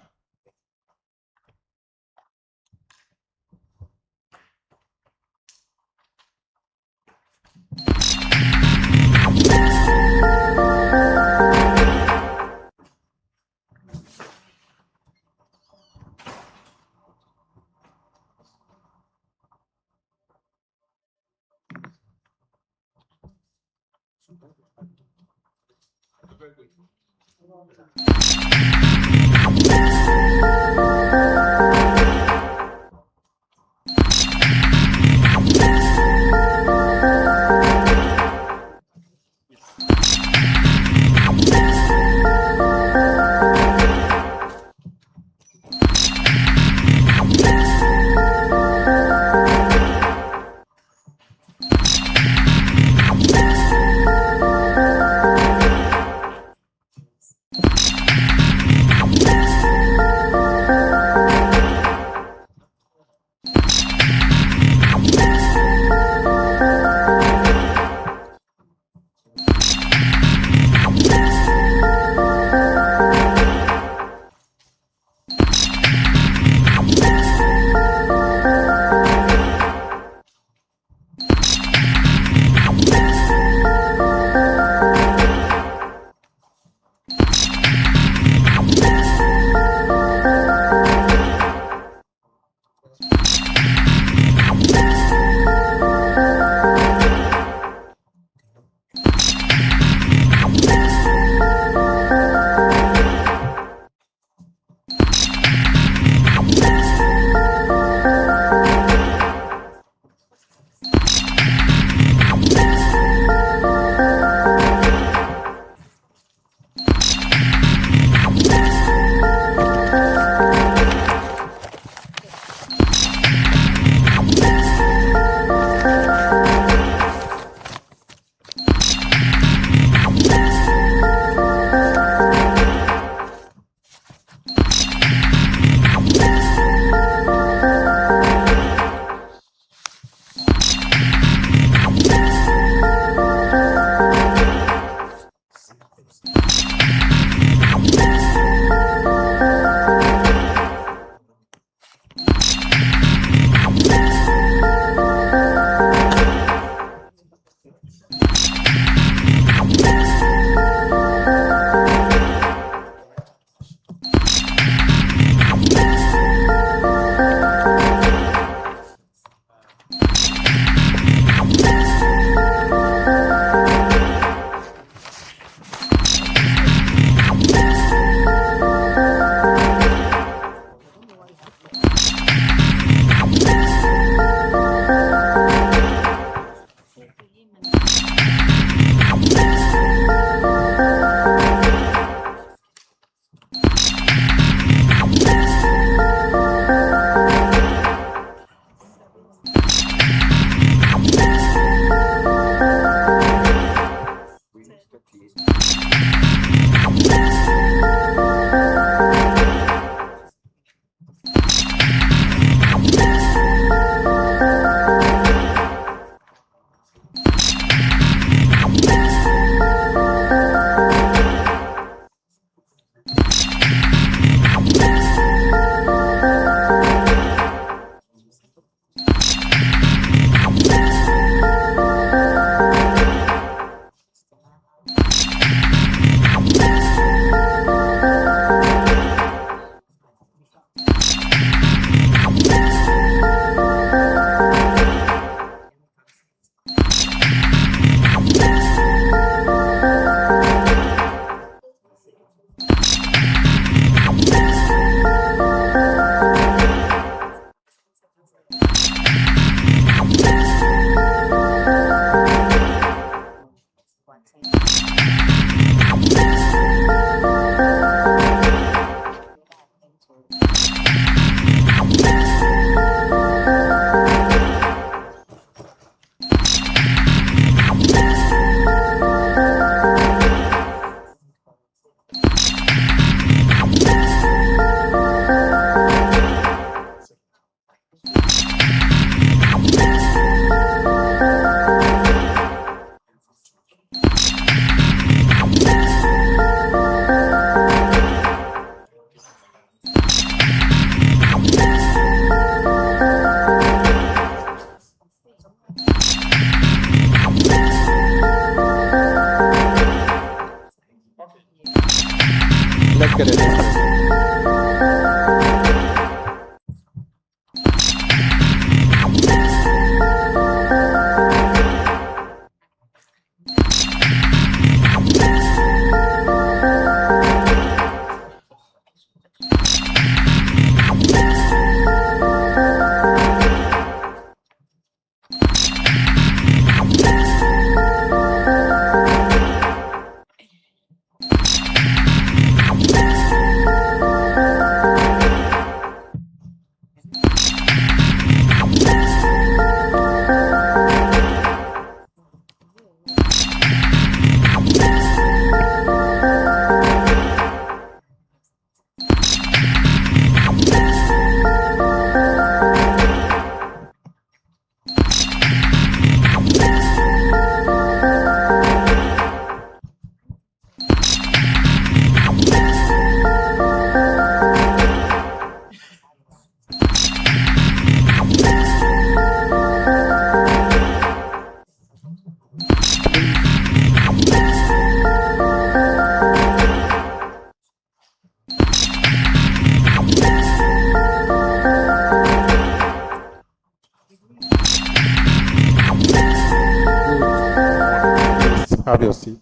C: have your seat.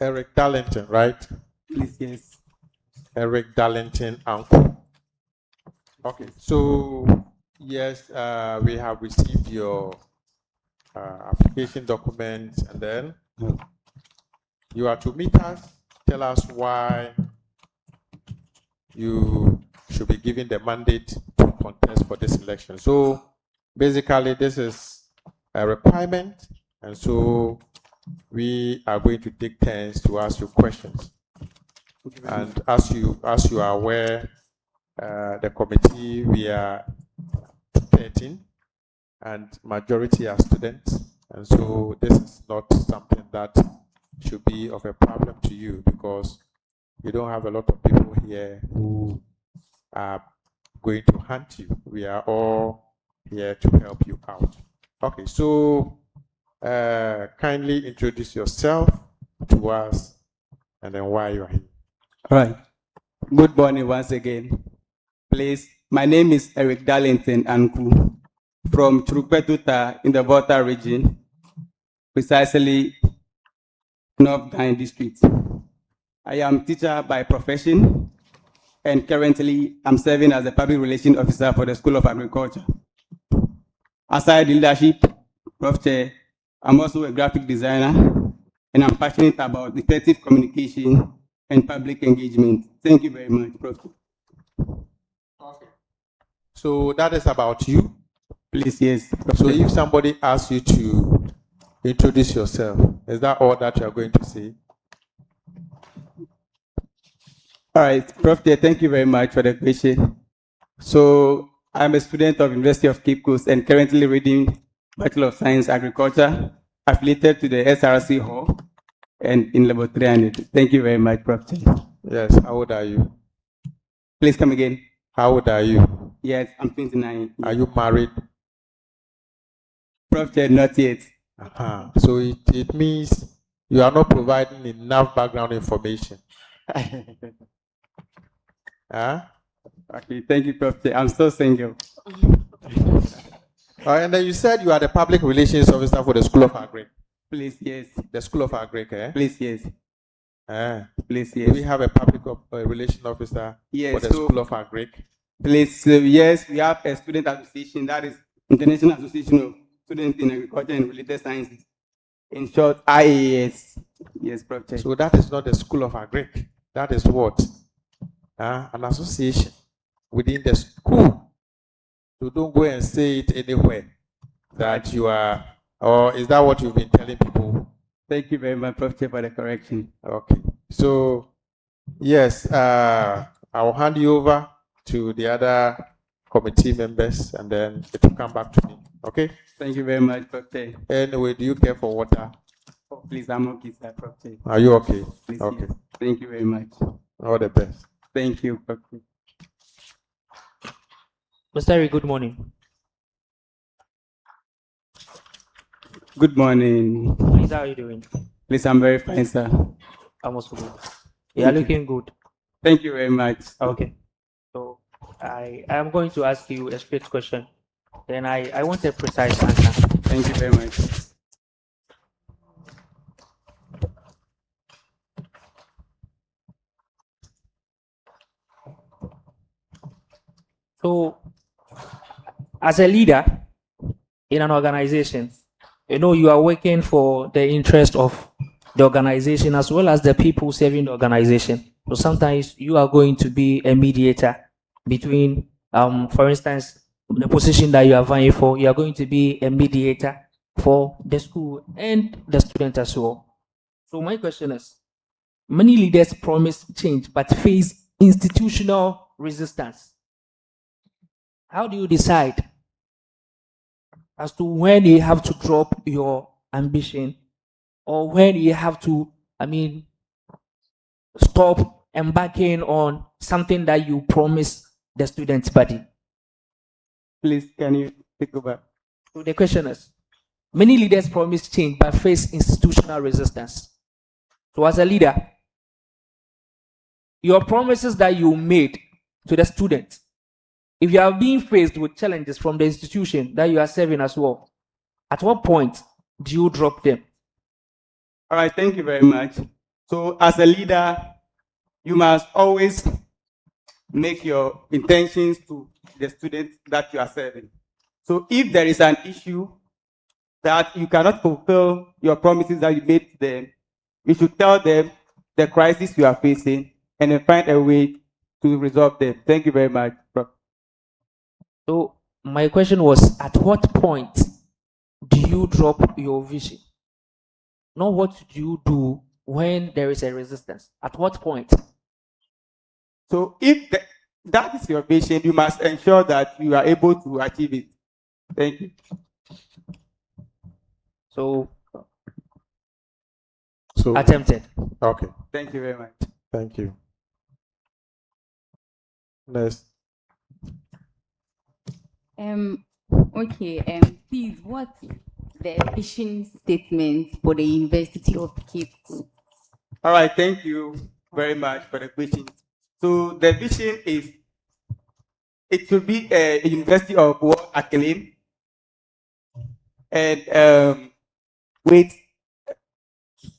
C: Eric Darlington, right?
Q: Please, yes.
C: Eric Darlington, uncle. Okay, so yes, we have received your application documents, and then you are to meet us. Tell us why you should be given the mandate to contest for this election. So basically, this is a requirement, and so we are going to take turns to ask you questions. And as you are aware, the committee, we are 13, and majority are students, and so this is not something that should be of a problem to you, because you don't have a lot of people here who are going to hunt you. We are all here to help you out. Okay, so kindly introduce yourself to us, and then why you are here.
Q: All right. Good morning once again. Please, my name is Eric Darlington Anku from Tvucc in the Volta region, precisely North Dine district. I am teacher by profession, and currently I'm serving as a public relations officer for the School of Agriculture. Aside leadership, Prof. Chair, I'm also a graphic designer, and I'm passionate about effective communication and public engagement. Thank you very much, Prof.
C: Okay. So that is about you?
Q: Please, yes.
C: So if somebody asks you to introduce yourself, is that all that you are going to say?
Q: All right, Prof. Chair, thank you very much for the question. So I'm a student of University of Cape Coast and currently reading Bachelor of Science Agriculture, affiliated to the SRC Hall and in Level 300. Thank you very much, Prof. Chair.
C: Yes, how old are you?
Q: Please come again.
C: How old are you?
Q: Yes, I'm 29.
C: Are you married?
Q: Prof. Chair, not yet.
C: So it means you are not providing enough background information. Huh?
Q: Okay, thank you, Prof. Chair. I'm still single.
C: And then you said you are the public relations officer for the School of Agri.
Q: Please, yes.
C: The School of Agri, eh?
Q: Please, yes. Please, yes.
C: Do we have a public relations officer for the School of Agri?
Q: Please, yes, we have a student association, that is International Association of Students in Agriculture and Related Sciences. In short, IAS. Yes, Prof. Chair.
C: So that is not the School of Agri. That is what? An association within the school. So don't go and say it anywhere that you are, or is that what you've been telling people?
Q: Thank you very much, Prof. Chair, for the correction.
C: Okay. So, yes, I'll hand you over to the other committee members, and then it will come back to me. Okay?
Q: Thank you very much, Prof. Chair.
C: Anyway, do you care for water?
Q: Oh, please, I'm okay, sir, Prof. Chair.
C: Are you okay?
Q: Please,
C: Okay.
Q: yes. Thank you very much.
C: All the best.
Q: Thank you, Prof. Chair.
E: Mr. Eric, good morning.
Q: Good morning.
E: Please, how are you doing?
Q: Please, I'm very fine, sir.
E: I'm also good. You are looking good.
Q: Thank you very much.
E: Okay. So I am going to ask you a straight question. Then I want a precise answer.
Q: Thank you very much.
E: So, as a leader in an organization, you are working for the interest of the organization as well as the people serving the organization. So sometimes you are going to be a mediator between, for instance, the position that you are vying for, you are going to be a mediator for the school and the student as well. So my question is, many leaders promise change but face institutional resistance. How do you decide as to when you have to drop your ambition or when you have to, stop embarking on something that you promise the student's body?
Q: Please, can you take over?
E: So the question is, many leaders promise change but face institutional resistance. So as a leader, your promises that you made to the students, if you are being faced with challenges from the institution that you are serving as well, at what point do you drop them?
Q: All right, thank you very much. So as a leader, you must always make your intentions to the students that you are serving. So if there is an issue that you cannot fulfill your promises that you made to them, you should tell them the crisis you are facing and then find a way to resolve them. Thank you very much, Prof.
E: So my question was, at what point do you drop your vision? Not what do you do when there is a resistance. At what point?
Q: So if that is your vision, you must ensure that you are able to achieve it. Thank you.
E: So
C: attempted. Okay.
Q: Thank you very much.
C: Thank you. Next.
F: Okay, please, what's the vision statement for the University of Cape Coast?
Q: All right, thank you very much for the question. So the vision is, it should be a university of world acclaim and with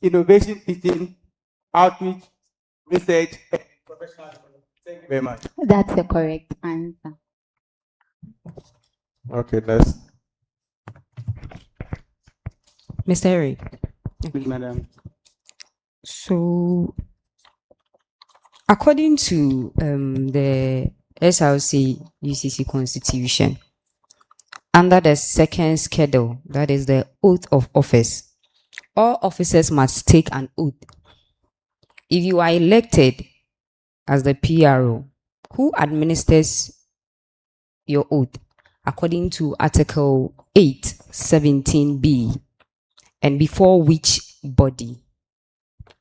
Q: innovation, teaching, outreach, research, and professional development. Thank you very much.
F: That's the correct answer.
C: Okay, next.
G: Mr. Eric.
Q: Please, madam.
G: So, according to the SRC UCC Constitution, under the second schedule, that is the oath of office, all officers must take an oath. If you are elected as the PRO, who administers your oath according to Article 8:17b, and before which body?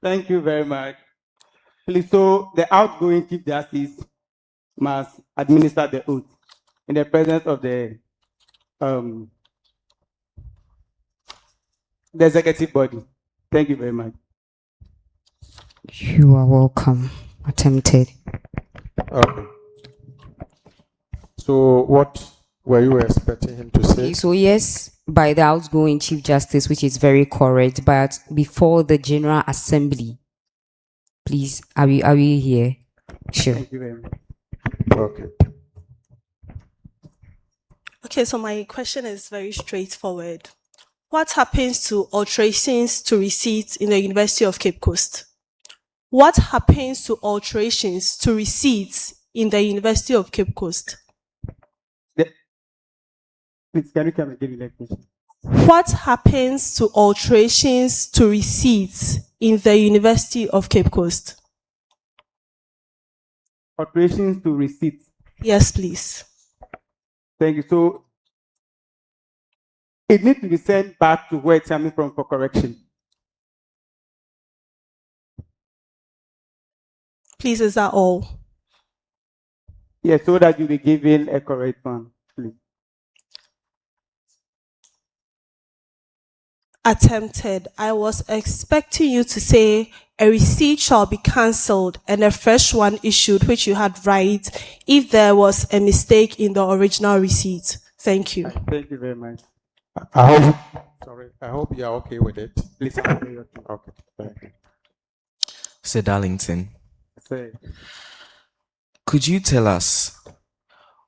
Q: Thank you very much. Please, so the outgoing Chief Justice must administer the oath in the presence of the executive body. Thank you very much.
G: You are welcome. Attempted.
C: Okay. So what were you expecting him to say?
G: Okay, so yes, by the outgoing Chief Justice, which is very correct, but before the General Assembly. Please, are we here? Sure.
Q: Thank you very much.
C: Okay.
H: Okay, so my question is very straightforward. What happens to alterations to receipts in the University of Cape Coast? What happens to alterations to receipts in the University of Cape Coast?
Q: Please, can you come again with that question?
H: What happens to alterations to receipts in the University of Cape Coast?
Q: Alterations to receipts.
H: Yes, please.
Q: Thank you. So it needs to be sent back to where it's coming from for correction.
H: Please, is that all?
Q: Yes, so that you'll be given a correct one, please.
H: Attempted. I was expecting you to say a receipt shall be cancelled and a fresh one issued, which you had right, if there was a mistake in the original receipt. Thank you.
Q: Thank you very much.
C: I hope you are okay with it.
Q: Please, okay.
C: Okay, thank you.
I: Sir Darlington,
Q: Say.
I: could you tell us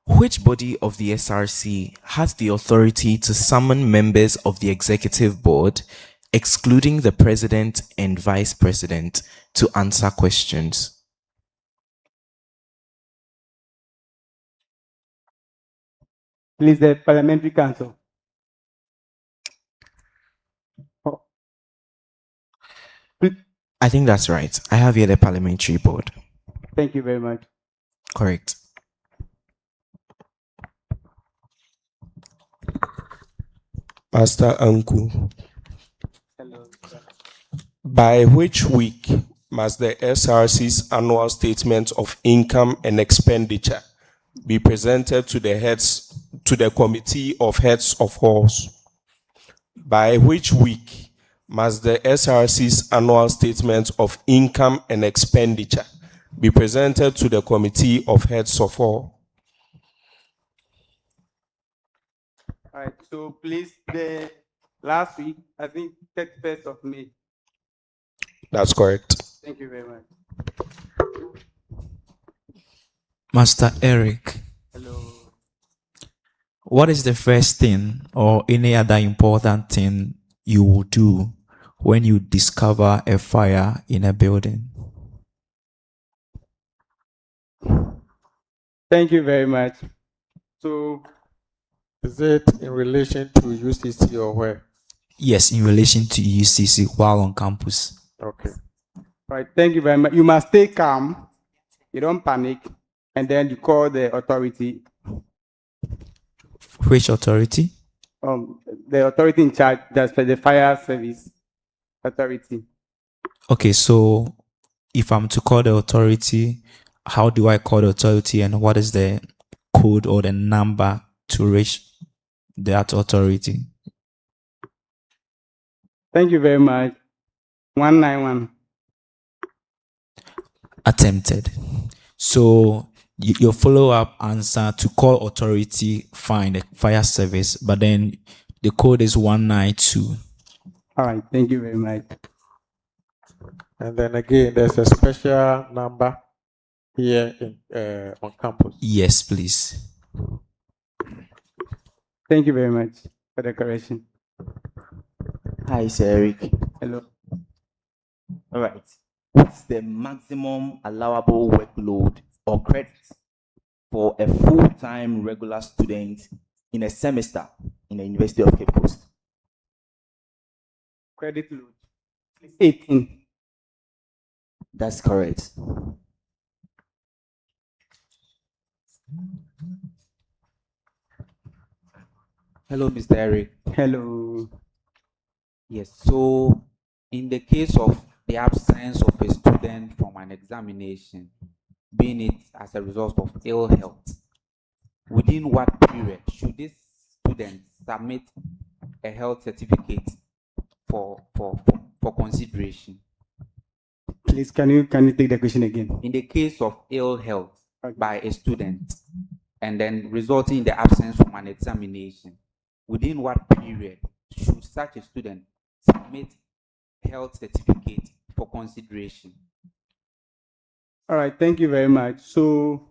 I: which body of the SRC has the authority to summon members of the executive board, excluding the president and vice president, to answer questions?
Q: Please, the Parliamentary Council. Oh.
I: I think that's right. I have here the parliamentary board.
Q: Thank you very much.
I: Correct.
J: Pastor Anku,
Q: Hello.
J: by which week must the SRC's annual statement of income and expenditure be presented to the Committee of Heads of Halls? By which week must the SRC's annual statement of income and expenditure be presented to the Committee of Heads of Hall?
Q: All right. So please, the last week, I think 31st of May.
J: That's correct.
Q: Thank you very much.
K: Master Eric,
Q: Hello.
K: what is the first thing or any other important thing you will do when you discover a fire in a building?
Q: Thank you very much. So,
C: Is it in relation to UCC or where?
K: Yes, in relation to UCC while on campus.
C: Okay.
Q: all right. Thank you very much. You must stay calm. You don't panic, and then you call the authority.
K: Which authority?
Q: The authority in charge. That's for the fire service authority.
K: Okay, so if I'm to call the authority, how do I call the authority and what is the code or the number to reach that authority?
Q: Thank you very much. 191.
K: Attempted. So your follow-up answer to call authority, fine, the fire service, but then the code is 192.
Q: All right. Thank you very much.
C: And then again, there's a special number here in, on campus.
K: Yes, please.
Q: Thank you very much for the correction.
L: Hi, Sir Eric.
Q: Hello.
L: All right. What's the maximum allowable workload or credit for a full-time regular student in a semester in the University of Cape Coast?
Q: Credit load. 18.
L: That's correct.
M: Hello, Mr. Eric.
Q: Hello.
M: Yes, so in the case of the absence of a student from an examination, being it as a result of ill health, within what period should this student submit a health certificate for consideration?
Q: Please, can you take the question again?
M: In the case of ill health by a student and then resulting in the absence from an examination, within what period should such a student submit health certificate for consideration?
Q: All right, thank you very much. So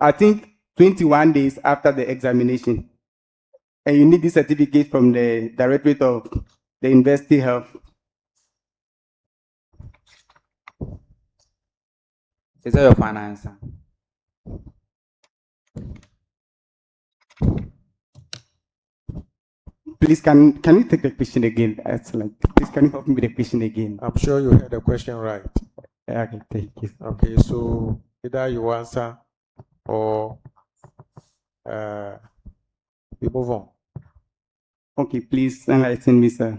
Q: I think 21 days after the examination, and you need this certificate from the Directorate of the University Health.
M: Is that your final answer?
Q: Please, can you take the question again? Excellent. Please, can you help me with the question again?
C: I'm sure you heard the question right.
Q: Okay, thank you.
C: Okay, so either you answer or we move on.
Q: Okay, please enlighten me, sir.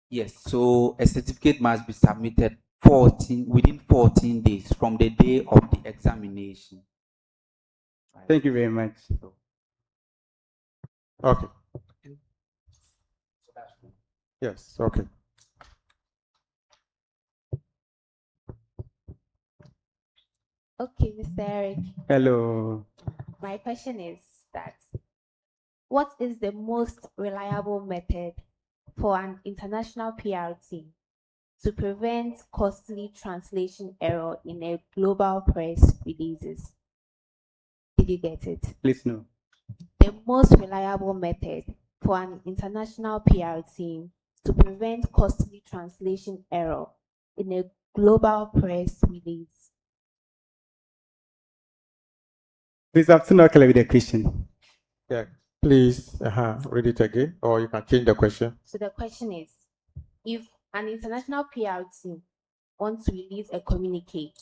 M: Yes, so a certificate must be submitted within 14 days from the day of the examination.
Q: Thank you very much.
C: Okay. Yes, okay.
N: Okay, Mr. Eric.
Q: Hello.
N: My question is that what is the most reliable method for an international PR team to prevent costly translation error in a global press releases? Did you get it?
Q: Please no.
N: The most reliable method for an international PR team to prevent costly translation error in a global press release.
Q: Please, I'm still not clear with the question.
C: Yeah, please read it again, or you can change the question.
N: So the question is, if an international PR team wants to release a communique,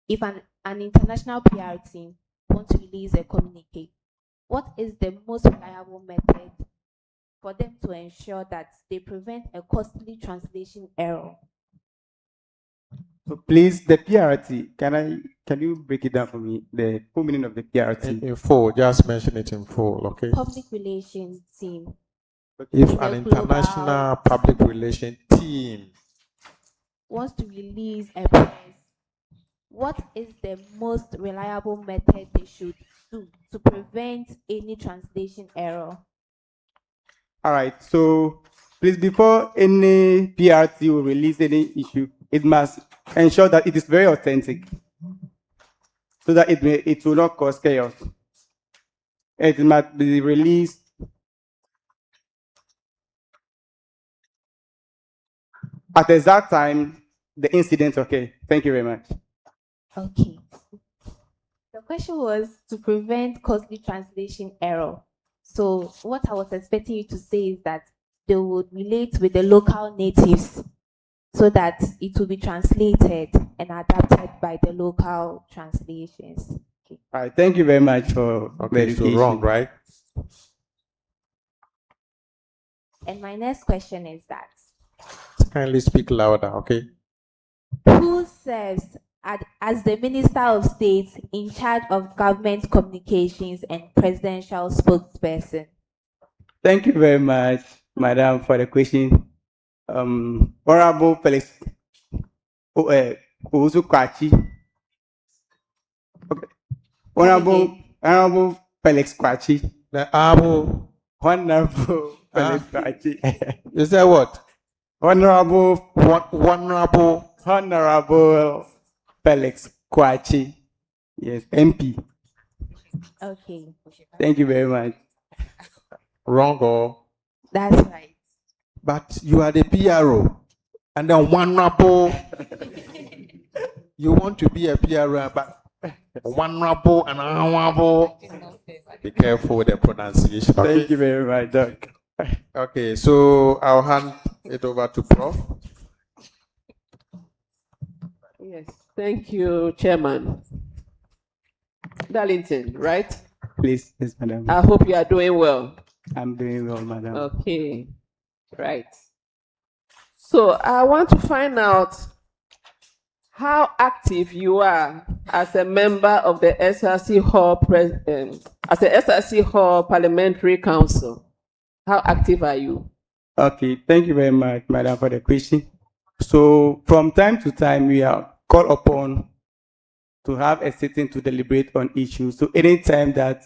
N: if an international PR team wants to release a communique, what is the most reliable method for them to ensure that they prevent a costly translation error?
Q: So please, the PRT, can you break it down for me? The full meaning of the PRT.
C: In full, just mention it in full, okay?
N: Public relations team.
C: If
N: in
C: an
N: a global
C: international public relation team
N: wants to release a press, what is the most reliable method they should do to prevent any translation error?
Q: All right. So please, before any PRT will release any issue, it must ensure that it is very authentic, so that it will not cause chaos. It must be released at the exact time the incident occurred. Thank you very much.
N: Okay. The question was to prevent costly translation error. So what I was expecting you to say is that they would relate with the local natives so that it will be translated and adapted by the local translations. Okay.
Q: All right. Thank you very much for the
C: Okay, so
Q: education.
C: wrong, right?
N: And my next question is that
C: Kindly speak louder, okay?
N: who serves as the Minister of State in charge of government communications and presidential spokesperson?
Q: Thank you very much, Madam, for the question. Honorable Felix Owusu Kwachi. Okay. Honorable Felix Kwachi.
C: The Honorable
Q: Felix Kwachi.
C: You said what?
Q: Honorable Felix Kwachi. Yes, MP.
N: Okay.
Q: Thank you very much.
C: Wrong or?
N: That's right.
C: But you are the PRO. And then honorable. You want to be a PRO, but honorable and honorable. Be careful with the pronunciation. Okay?
Q: Thank you very much, Doc.
C: Okay, so I'll hand it over to Prof.
D: Yes, thank you, Chairman. Darlington, right?
Q: Please, yes, Madam.
D: I hope you are doing well.
Q: I'm doing well, Madam.
D: Okay, right. So I want to find out how active you are as a member of the SRC Hall as the SRC Hall Parliamentary Council. How active are you?
Q: Okay, thank you very much, Madam, for the question. So from time to time, we are called upon to have a sitting to deliberate on issues. So anytime that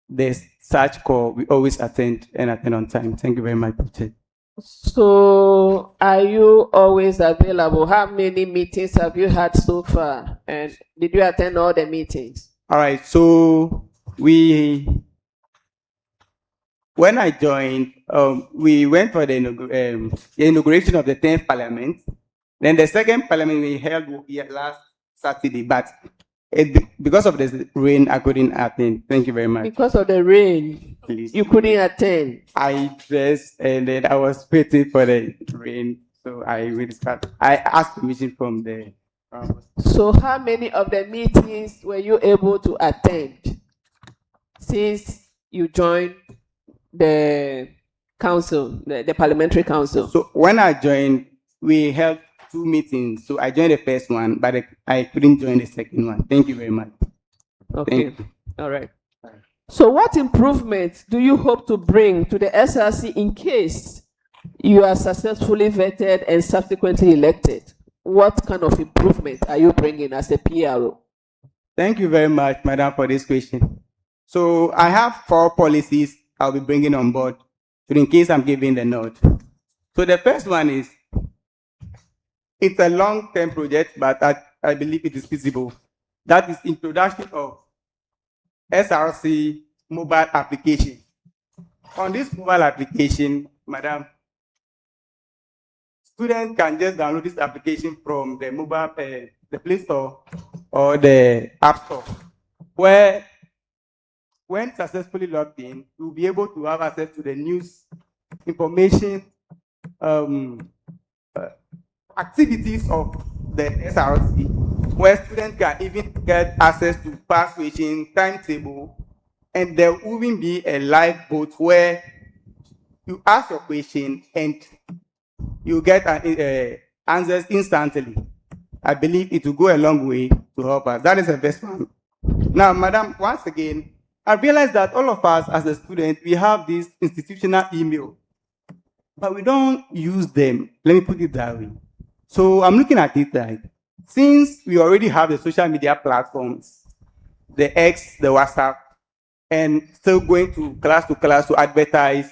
Q: there's such call, we always attend and attend on time. Thank you very much, Chair.
D: So are you always available? How many meetings have you had so far? And did you attend all the meetings?
Q: All right, so when I joined, we went for the inauguration of the 10th Parliament. Then the second Parliament we held last Saturday, but because of the rain, I couldn't attend. Thank you very much.
D: Because of the rain,
Q: Please.
D: you couldn't attend.
Q: I dressed and then I was waiting for the rain, so I asked permission from the.
D: So how many of the meetings were you able to attend since you joined the council, the parliamentary council?
Q: So when I joined, we held 2 meetings. So I joined the first one, but I couldn't join the second one. Thank you very much.
D: Okay. All right. So what improvements do you hope to bring to the SRC in case you are successfully vetted and subsequently elected? What kind of improvement are you bringing as a PRO?
Q: Thank you very much, Madam, for this question. So I have 4 policies I'll be bringing on board, so in case I'm giving the nod. So the first one is, it's a long-term project, but I believe it is feasible. That is introduction of SRC mobile application. On this mobile application, Madam, students can just download this application from the mobile, the Play Store or the App Store, where when successfully logged in, you'll be able to have access to the news, information, activities of the SRC, where students can even get access to past question, timetable, and there will even be a live vote where you ask your question and you get answers instantly. I believe it will go a long way to help us. That is the best one. Now, Madam, once again, I realize that all of us as a student, we have this institutional email, but we don't use them. Let me put it that way. So I'm looking at it that since we already have the social media platforms, the X, the WhatsApp, and still going to class to advertise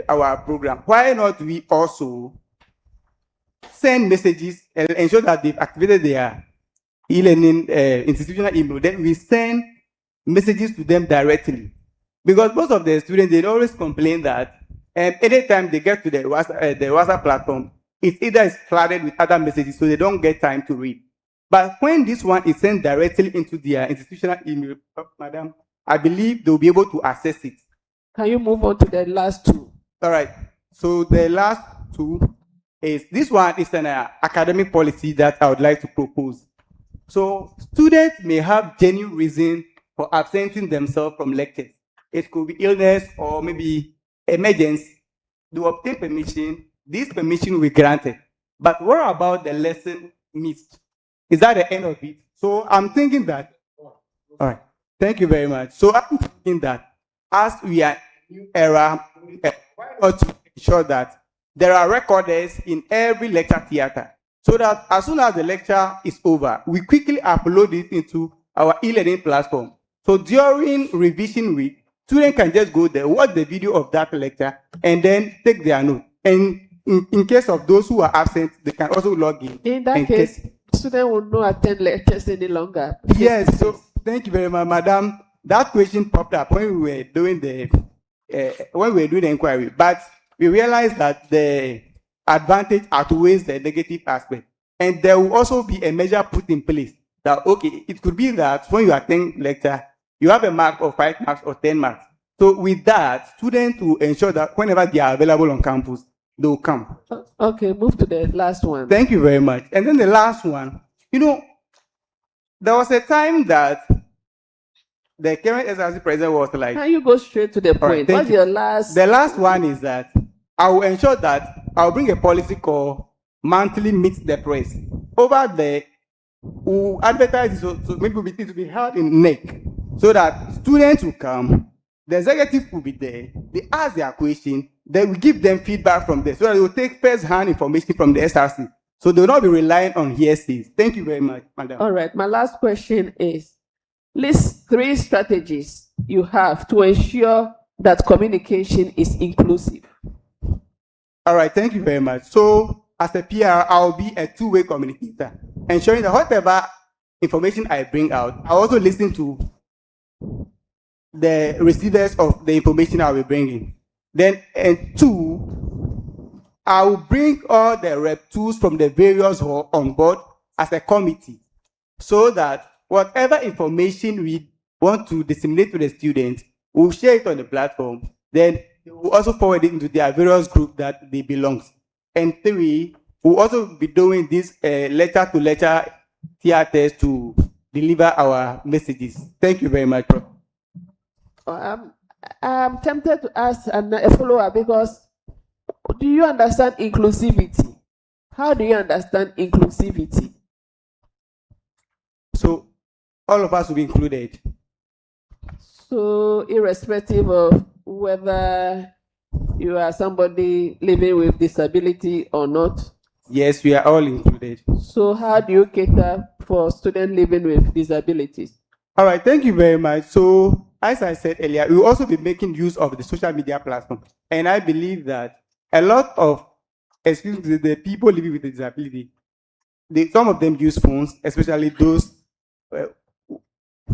Q: our program, why not we also send messages and ensure that they've activated their e-learning institutional email? Then we send messages to them directly. Because most of the students, they always complain that anytime they get to the WhatsApp platform, it's either flooded with other messages, so they don't get time to read. But when this one is sent directly into their institutional email, madam, I believe they'll be able to access it.
D: Can you move on to the last two?
Q: All right. So the last two is, this one is an academic policy that I would like to propose. So students may have genuine reason for absenting themselves from lectures. It could be illness or maybe emergency. They obtain permission. This permission will be granted. But what about the lesson missed? Is that the end of it? So I'm thinking that, all right, thank you very much. So I'm thinking that as we are in new era, why not to ensure that there are recorders in every lecture theater, so that as soon as the lecture is over, we quickly upload it into our e-learning platform. So during revision week, students can just go there, watch the video of that lecture, and then take their note. And in case of those who are absent, they can also log in.
D: In that case, students will not attend lectures any longer.
Q: Yes, so thank you very much, madam. That question popped up when we were doing the inquiry, but we realized that the advantage outweighs the negative aspect, and there will also be a measure put in place that, okay, it could be that when you attend lecture, you have a mark of 5 marks or 10 marks. So with that, students will ensure that whenever they are available on campus, they will come.
D: Okay, move to the last one.
Q: Thank you very much. And then the last one, there was a time that the current SRC president was like,
D: can you go straight to the point? What's your last?
Q: The last one is that I will ensure that I'll bring a policy called monthly meet the press. Over there, we'll advertise, so maybe it will be held in NEC, so that students will come, the executive will be there, they ask their question, then we give them feedback from there, so that they will take first-hand information from the SRC. So they will not be relying on hearsays. Thank you very much, madam.
D: All right, my last question is, list 3 strategies you have to ensure that communication is inclusive.
Q: All right, thank you very much. So as a PR, I'll be a two-way communicator, ensuring that whatever information I bring out, I also listen to the receivers of the information I'll be bringing. Then, and 2, I will bring all the rep tools from the various halls on board as a committee, so that whatever information we want to disseminate to the students, we'll share it on the platform. Then we'll also forward it into their various groups that they belong to. And 3, we'll also be doing this letter-to-letter theaters to deliver our messages. Thank you very much, Prof.
D: I'm tempted to ask a follow-up, because do you understand inclusivity? How do you understand inclusivity?
Q: So all of us will be included.
D: So irrespective of whether you are somebody living with disability or not?
Q: Yes, we are all included.
D: So how do you cater for students living with disabilities?
Q: All right, thank you very much. So as I said earlier, we will also be making use of the social media platform. And I believe that a lot of, the people living with disability, some of them use phones, especially those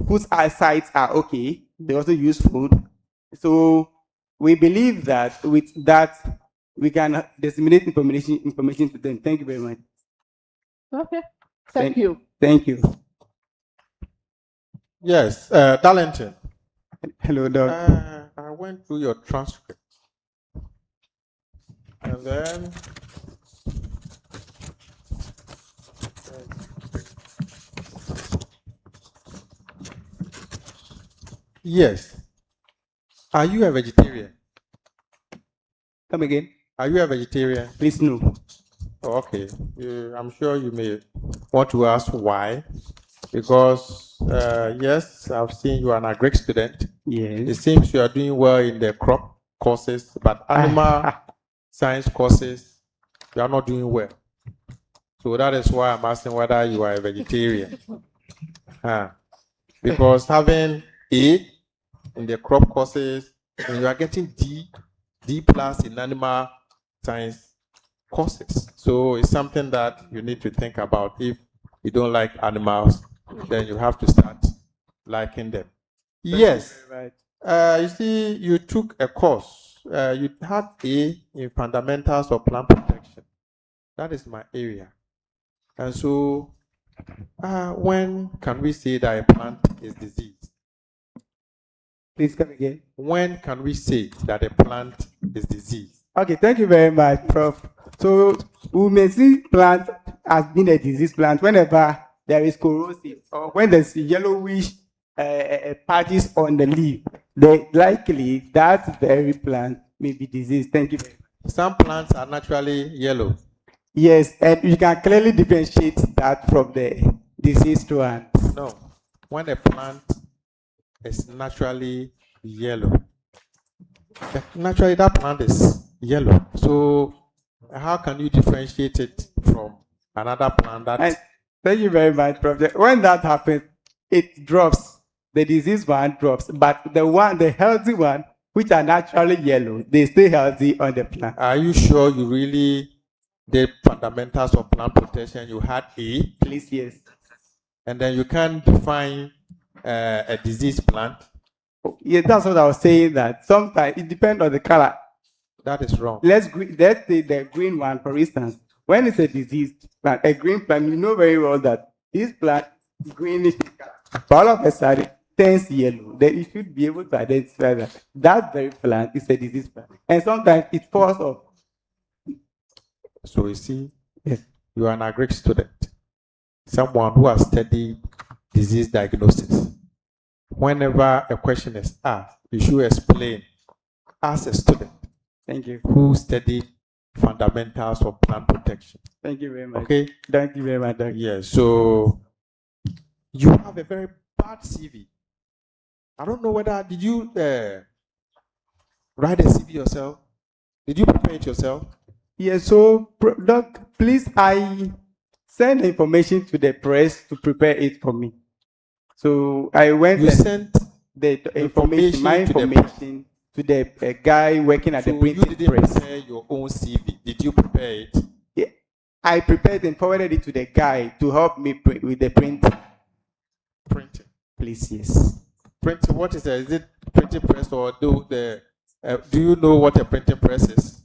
Q: whose eyesight are okay. They also use phone. So we believe that with that, we can disseminate information to them. Thank you very much.
D: Okay, thank you.
Q: Thank you.
C: Yes, Darlington.
Q: Hello, Doc.
C: I went through your transcript. And then yes. Are you a vegetarian?
Q: Come again.
C: Are you a vegetarian?
Q: Please no.
C: Oh, okay. I'm sure you may want to ask why. Because yes, I've seen you are an agric student.
Q: Yes.
C: It seems you are doing well in the crop courses, but animal science courses, you are not doing well. So that is why I'm asking whether you are a vegetarian. Because having A in the crop courses, and you are getting D plus in animal science courses. So it's something that you need to think about. If you don't like animals, then you have to start liking them. Yes. You see, you took a course. You had A in fundamentals of plant protection. That is my area. And so, when can we say that a plant is diseased?
Q: Please come again.
C: When can we say that a plant is diseased?
Q: Okay, thank you very much, Prof. So we may see plant as being a disease plant whenever there is corrosive or when there's yellowish patches on the leaf. Likely that very plant may be diseased. Thank you very much.
C: Some plants are naturally yellow.
Q: Yes, and you can clearly differentiate that from the diseased one.
C: No, when a plant is naturally yellow, naturally that plant is yellow. So how can you differentiate it from another plant that?
Q: And thank you very much, Prof. When that happens, it drops. The diseased one drops, but the healthy one, which are naturally yellow, they stay healthy on the plant.
C: Are you sure you really did fundamentals of plant protection? You had A.
Q: Please, yes.
C: And then you can define a diseased plant.
Q: Yeah, that's what I was saying. That sometimes it depends on the color.
C: That is wrong.
Q: Let's take the green one, for instance. When it's a diseased plant, a green plant, you know very well that this plant is greenish in color. But all of a sudden, turns yellow. Then you should be able to identify that that very plant is a diseased plant. And sometimes it falls off.
C: So you see,
Q: yes,
C: you are an agric student, someone who has studied disease diagnosis. Whenever a question is asked, you should explain as a student.
Q: Thank you.
C: Who studied fundamentals of plant protection.
Q: Thank you very much.
C: Okay.
Q: Thank you very much.
C: Yes. So you have a very bad CV. I don't know whether did you write a CV yourself? Did you prepare it yourself?
Q: Yes. So, Doc, please, I send the information to the press to prepare it for me. So I went.
C: You sent
Q: the information, my information, to the guy working at the printing press.
C: You didn't prepare your own CV. Did you prepare it?
Q: Yeah, I prepared and forwarded it to the guy to help me with the printing.
C: Printing.
Q: Please, yes.
C: Printing. What is that? Is it printing press or do you know what a printing press is?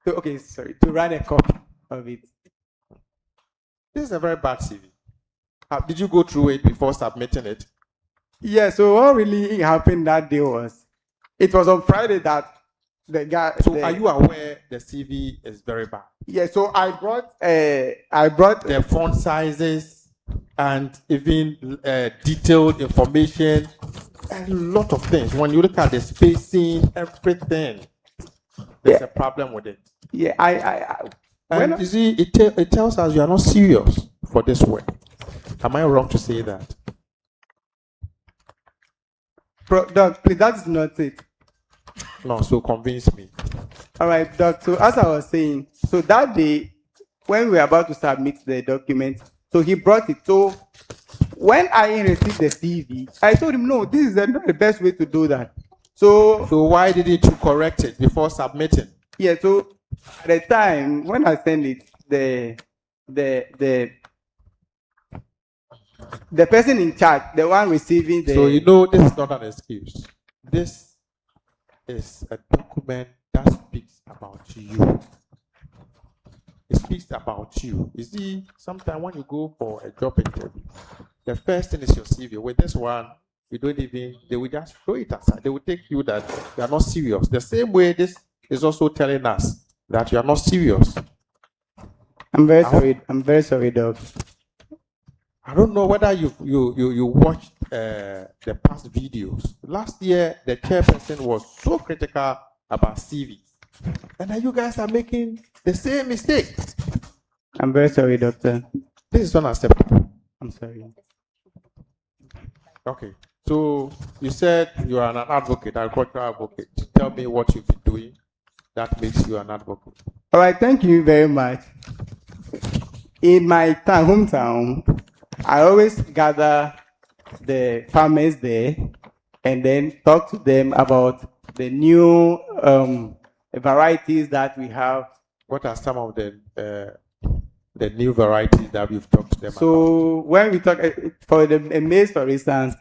Q: So, okay, sorry. To run a copy of it.
C: This is a very bad CV. Did you go through it before submitting it?
Q: Yeah, so what really happened that day was, it was on Friday that the guy...
C: So are you aware the CV is very bad?
Q: Yeah, so I brought
C: the font sizes and even detailed information, a lot of things. When you look at the spacing, everything, there's a problem with it.
Q: Yeah,
C: and you see, it tells us you are not serious for this work. Am I wrong to say that?
Q: Doc, please, that is not it.
C: No, so convince me.
Q: All right, Doc. So as I was saying, so that day, when we were about to submit the document, so he brought it. So when I received the CV, I told him, no, this is not the best way to do that. So
C: why didn't you correct it before submitting?
Q: Yeah, so at the time, when I sent it, the person in charge, the one receiving the...
C: So you know this is not an excuse. This is a document that speaks about you. It speaks about you. You see, sometimes when you go for a job interview, the first thing is your CV. With this one, you don't even, they will just throw it aside. They will take you that you are not serious. The same way this is also telling us that you are not serious.
Q: I'm very sorry. I'm very sorry, Doc.
C: I don't know whether you watched the past videos. Last year, the chairperson was so critical about CV, and now you guys are making the same mistake.
Q: I'm very sorry, Doctor.
C: This is unacceptable.
Q: I'm sorry.
C: Okay, so you said you are an advocate, agricultural advocate. Tell me what you've been doing that makes you an advocate.
Q: All right, thank you very much. In my hometown, I always gather the farmers there and then talk to them about the new varieties that we have.
C: What are some of the new varieties that we've talked to them about?
Q: So when we talk for the maize, for instance,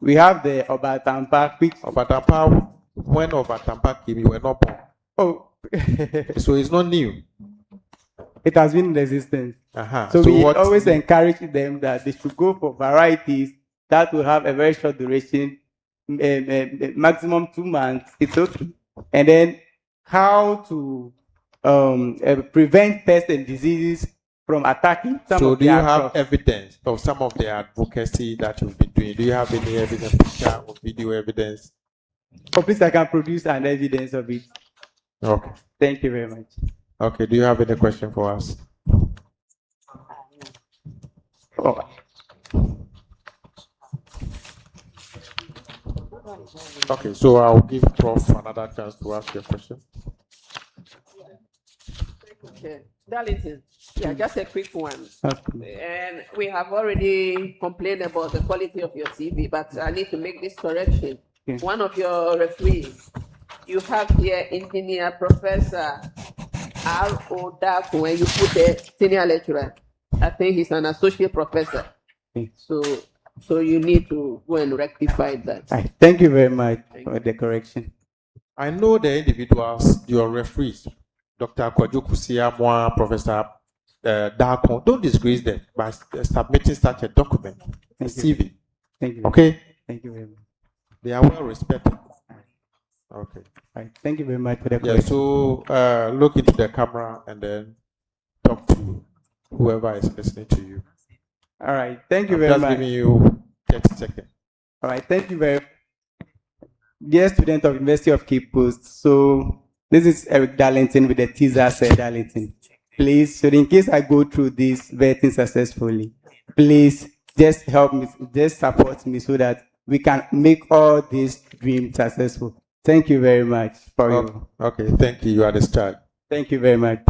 Q: we have the Obatampa.
C: Obatampa, when Obatampa came, you were not born.
Q: Oh,
C: so it's not new.
Q: It has been in existence.
C: Uh-huh.
Q: So,
C: So
Q: we
C: what-
Q: always encourage them that they should go for varieties that will have a very short duration, maximum 2 months. It's okay. And then how to prevent pests and diseases from attacking some
C: So
Q: of
C: do you
Q: their
C: have
Q: crops.
C: evidence of some of the advocacy that you've been doing? Do you have any evidence, picture or video evidence?
Q: Oh, please, I can produce an evidence of it.
C: Okay.
Q: Thank you very much.
C: Okay. Do you have any question for us?
Q: Oh.
C: Okay. So I'll give Prof another chance to ask your question.
D: Okay. Darlington, yeah, just a quick one.
Q: Okay.
D: And we have already complained about the quality of your CV, but I need to make this correction.
Q: Okay.
D: One of your referees, you have here engineer Professor R.O. Daku, and you put a senior lecturer. I think he's an associate professor.
Q: Okay.
D: So you need to go and rectify that.
Q: Right. Thank you very much for the correction.
C: I know the individuals, your referees, Dr. Kwadwo Kusiamwa, Professor Darko. Don't disgrace them by submitting such a document, a CV.
Q: Thank you.
C: Okay?
Q: Thank you very much.
C: They are well respected. Okay.
Q: Right. Thank you very much for the
C: Yeah,
Q: correction.
C: so look into the camera and then talk to whoever is listening to you.
Q: All right. Thank you
C: I'm
Q: very
C: just
Q: much.
C: giving you 30 seconds.
Q: All right. Thank you very much. Dear student of University of Cape Coast, so this is Eric Darlington with the teaser said Darlington. Please, so in case I go through this vetting successfully, please just help me, just support me so that we can make all these dreams successful. Thank you very much for your.
C: Okay, thank you. You are the star.
Q: Thank you very much.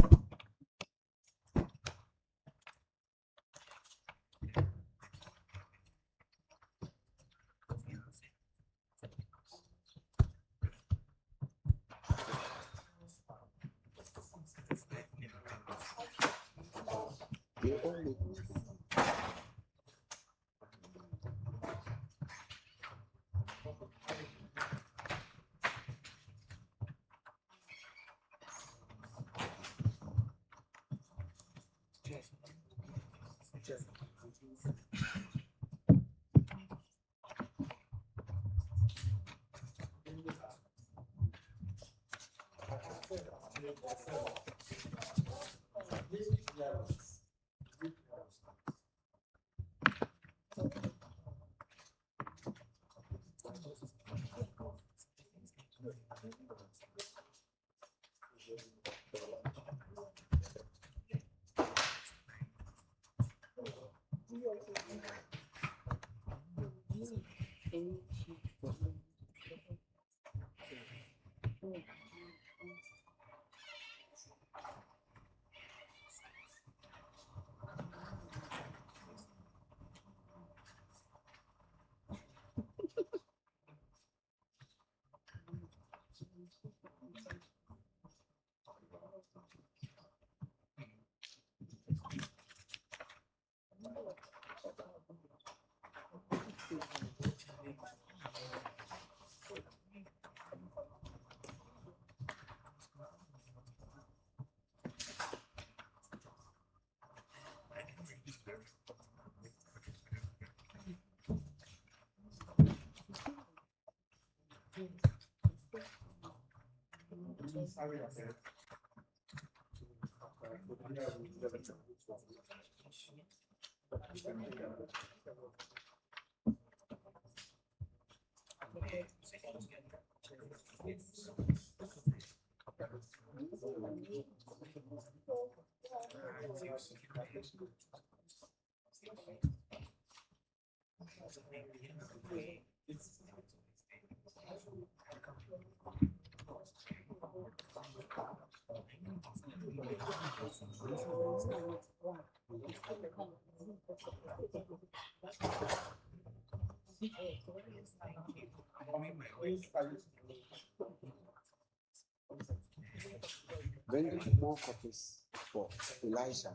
O: Bring more copies for Elisha.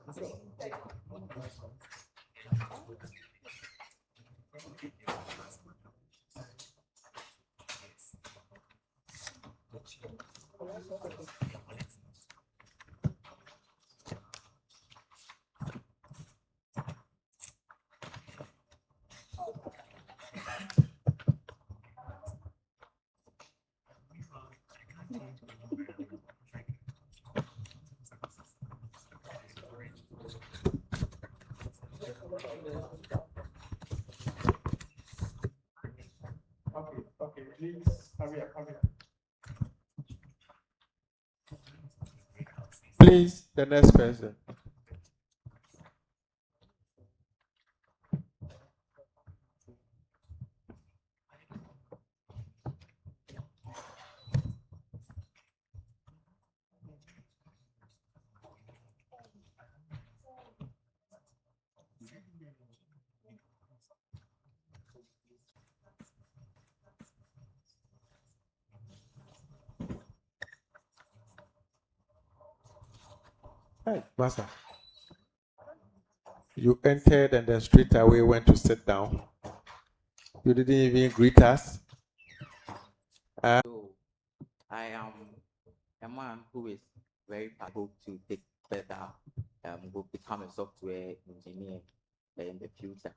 C: Okay, please hurry up. Please, the next person. Hey, Master. You entered and then straight away went to sit down. You didn't even greet us.
M: So I am a man who is very hope to take better, will become a software engineer in the future.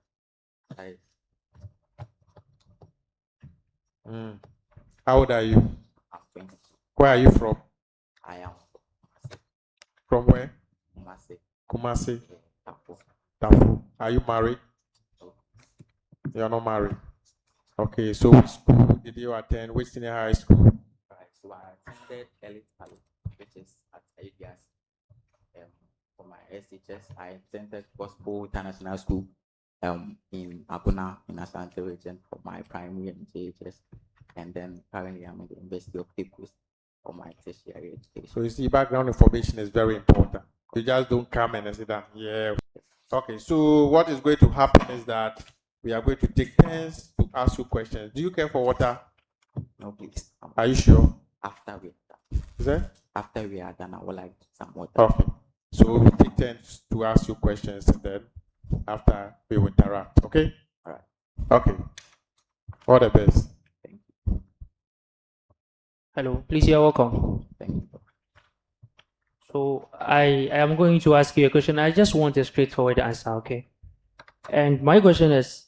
C: How old are you?
M: I'm 22.
C: Where are you from?
M: I am
C: From where?
M: Kumasi.
C: Kumasi.
M: Tvucc.
C: Tvucc. Are you married?
M: No.
C: You're not married. Okay, so which school did you attend? Which senior high school?
M: Right, so I attended Elite College, which is at Adidas. For my SHS, I attended Gospel International School in Abuna, in Asante region, for my primary and JHS. And then currently I'm at the University of Tvucc for my tertiary education.
C: So you see, background information is very important. You just don't come and sit down. Yeah. Okay, so what is going to happen is that we are going to take turns to ask you questions. Do you care for water?
M: No, please.
C: Are you sure?
M: After we are done.
C: Is that?
M: After we are done, I would like some water.
C: Okay. So we take turns to ask you questions and then after we will interact. Okay?
M: All right.
C: Okay. All the best.
M: Thank you.
E: Hello, please, you're welcome.
M: Thank you.
E: So I am going to ask you a question. I just want a straightforward answer, okay? And my question is,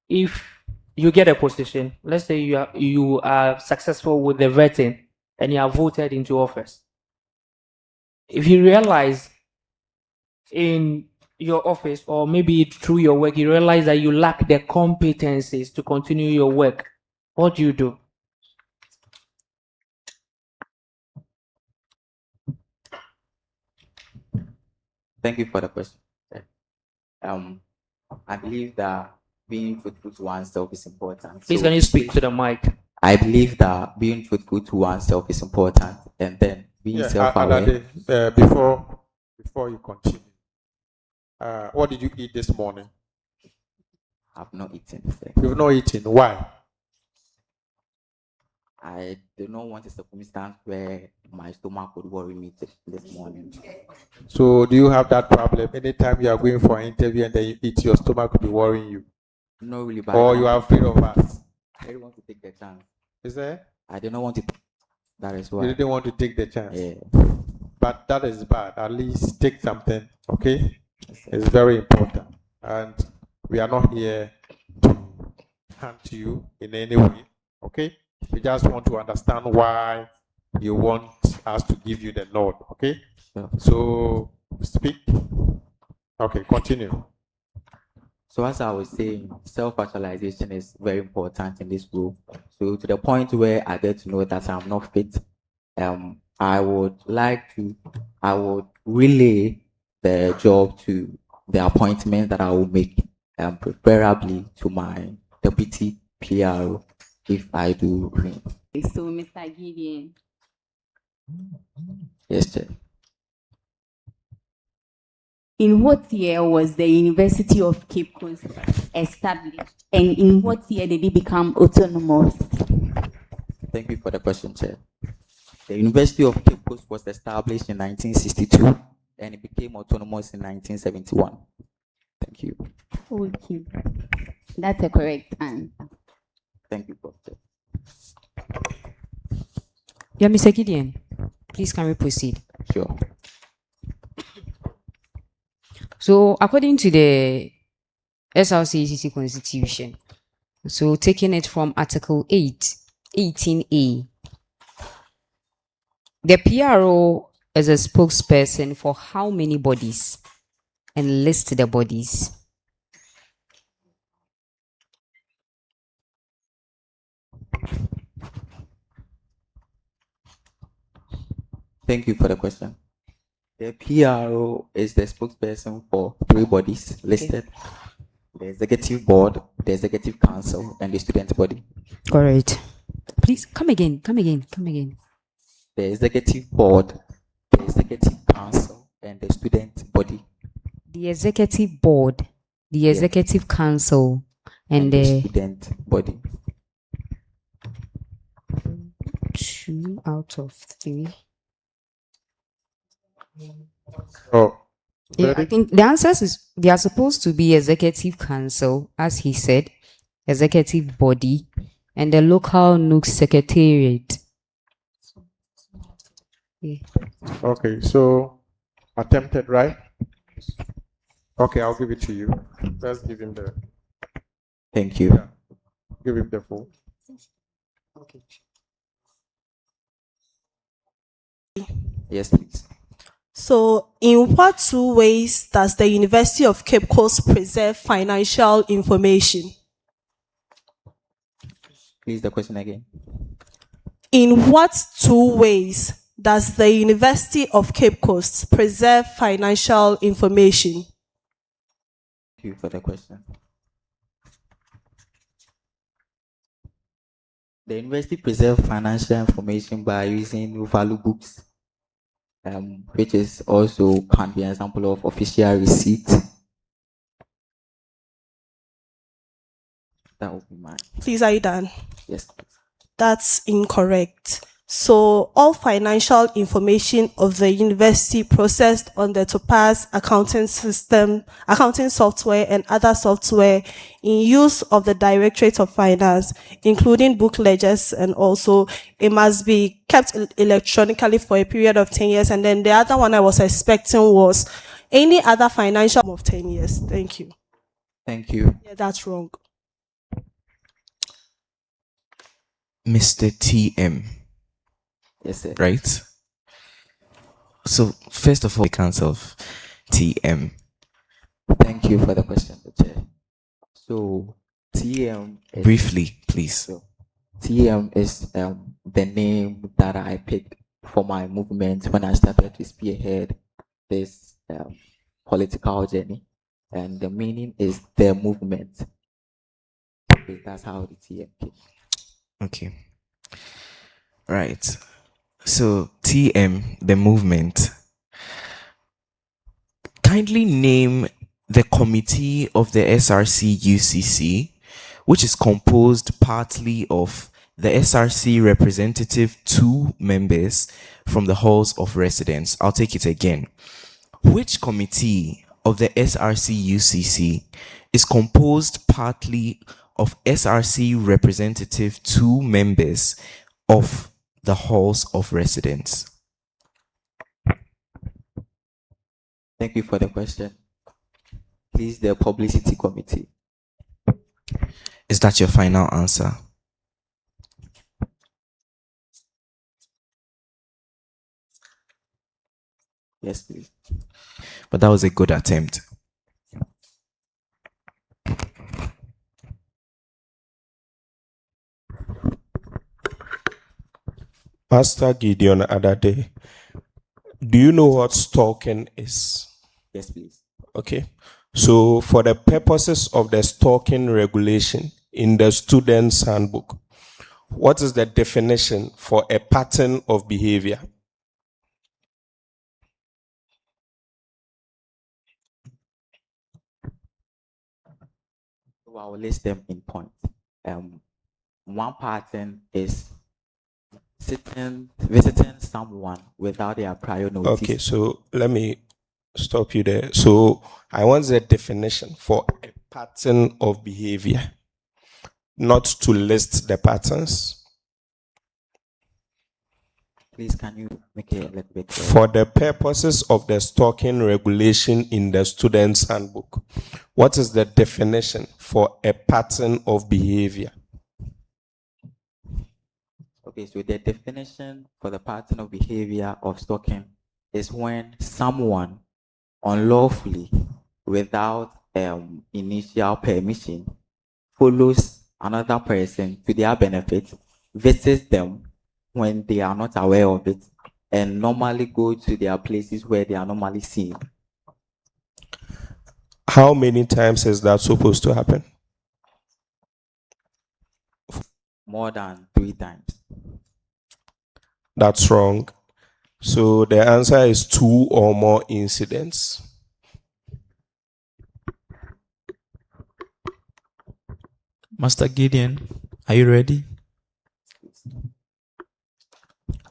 E: if you get a position, let's say you are successful with the vetting and you are voted into office. If you realize in your office or maybe through your work, you realize that you lack the competencies to continue your work, what do you do?
M: Thank you for the question. I believe that being truthful to oneself is important.
E: Please,
M: So
E: can you speak to the mic?
M: I believe that being truthful to oneself is important, and then being self-aware.
C: Before you continue, what did you eat this morning?
M: I've not eaten. Sir.
C: You've not eaten. Why?
M: I do not want a circumstance where my stomach would worry me this morning.
C: So do you have that problem? Anytime you are going for an interview and then you eat, your stomach will be worrying you?
M: Not really bad.
C: Or you are afraid of us?
M: I didn't want to take the chance.
C: Is there?
M: I did not want to. That is why.
C: You didn't want to take the chance?
M: Yeah.
C: But that is bad. At least take something, okay? It's very important. And we are not here to hand to you in any way, okay? We just want to understand why you want us to give you the nod, okay?
M: Sure.
C: So, speak. Okay, continue.
M: So as I was saying, self-actualization is very important in this group. So to the point where I get to know that I'm not fit, I would relay the job to the appointment that I will make, preferably to my deputy PRO if I do win.
F: So, Mr. Gideon.
M: Yes, sir.
F: In what year was the University of Cape Coast established? And in what year did it become autonomous?
L: Thank you for the question, Chair. The University of Cape Coast was established in 1962 and it became autonomous in 1971. Thank you.
F: Okay. That's a correct answer.
L: Thank you, Doctor.
G: Yeah, Mr. Gideon, please can we proceed?
L: Sure.
G: So, according to the SRCCC Constitution, so taking it from Article 8, 18A, the PRO is a spokesperson for how many bodies? And list the bodies.
L: Thank you for the question. The PRO is the spokesperson for three bodies listed: the Executive Board, the Executive Council, and the Student Body.
G: Correct. Please come again.
L: The Executive Board, the Executive Council, and the Student Body.
G: The Executive Board, the Executive Council, and the
L: Student Body.
G: 2 out of 3.
C: Oh,
G: Yeah, I think the answers is they are supposed to be Executive Council, as he said, Executive Body, and the local Nugs Secretariat. Yeah.
C: Okay, so attempted, right? Okay, I'll give it to you. Let's give him the.
L: Thank you.
C: Yeah. Give him the full.
G: Okay.
L: Yes, please.
H: So, in what two ways does the University of Cape Coast preserve financial information?
L: Please, the question again.
H: In what two ways does the University of Cape Coast preserve financial information?
L: Thank you for the question. The university preserves financial information by using value books, which is also can be an example of official receipt. That would be mine.
H: Please, are you done?
L: Yes, please.
H: That's incorrect. So, all financial information of the university processed on the Tvucc accounting system, accounting software, and other software in use of the Directorate of Finance, including book ledgers, and also it must be kept electronically for a period of 10 years. And then the other one I was expecting was any other financial of 10 years. Thank you.
L: Thank you.
H: Yeah, that's wrong.
I: Mr. TM.
L: Yes, sir.
I: Right? So, first of all, the council of TM.
L: Thank you for the question, Chair. So, TM is,
I: Briefly, please.
L: So, TM is the name that I picked for my movement when I started to spearhead this political journey, and the meaning is the movement. Okay, that's how the TM came.
I: Okay. Right. So, TM, the movement. Kindly name the committee of the SRC UCC, which is composed partly of the SRC representative 2 members from the halls of residence. I'll take it again. Which committee of the SRC UCC is composed partly of SRC representative 2 members of the halls of residence?
L: Thank you for the question. Please, the publicity committee.
I: Is that your final answer?
L: Yes, please.
I: But that was a good attempt.
J: Pastor Gideon Adade, do you know what stalking is?
L: Yes, please.
J: Okay. So, for the purposes of the stalking regulation in the student's handbook, what is the definition for a pattern of behavior?
M: I'll list them in points. One pattern is visiting someone without their prior notice.
J: Okay, so let me stop you there. So I want the definition for a pattern of behavior, not to list the patterns.
M: Please, can you make it a little bit clearer?
J: For the purposes of the stalking regulation in the student's handbook, what is the definition for a pattern of behavior?
M: Okay, so the definition for the pattern of behavior of stalking is when someone unlawfully, without initial permission, follows another person to their benefit, visits them when they are not aware of it, and normally go to their places where they are normally seen.
J: How many times is that supposed to happen?
M: More than 3 times.
J: That's wrong. So the answer is 2 or more incidents.
K: Master Gideon, are you ready?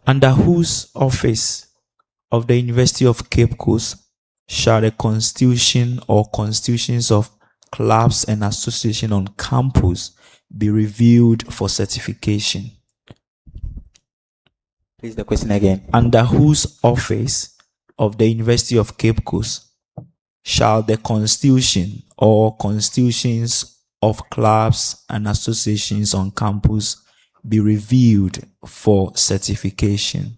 K: Under whose office of the University of Cape Coast shall the constitution or constitutions of clubs and associations on campus be reviewed for certification?
M: Please, the question again.
K: Under whose office of the University of Cape Coast shall the constitution or constitutions of clubs and associations on campus be reviewed for certification?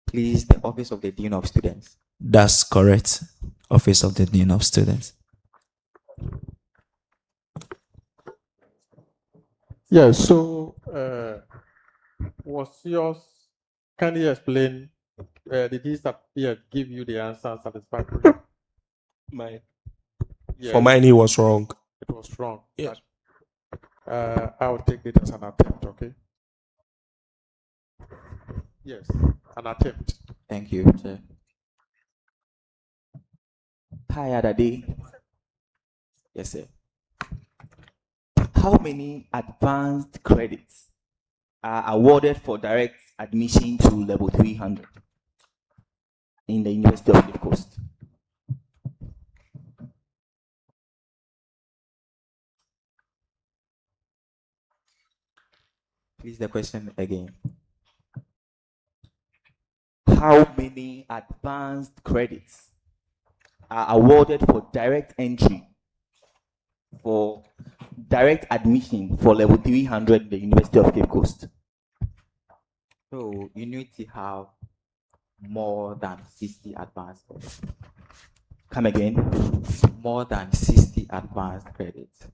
M: Please, the office of the Dean of Students.
K: That's correct. Office of the Dean of Students.
C: Yeah, so was yours, can you explain, did he give you the answer satisfactory?
J: Mine.
C: Yes.
J: For mine, he was wrong.
C: It was wrong.
J: Yes.
C: I will take it as an attempt, okay? Yes, an attempt.
M: Thank you, sir. Hi, Adade. Yes, sir. How many advanced credits are awarded for direct admission to level 300 in the University of Cape Coast? Please, the question again. How many advanced credits are awarded for direct entry, for direct admission for level 300 in the University of Cape Coast? So you need to have more than 60 advanced credits. Come again. More than 60 advanced credits.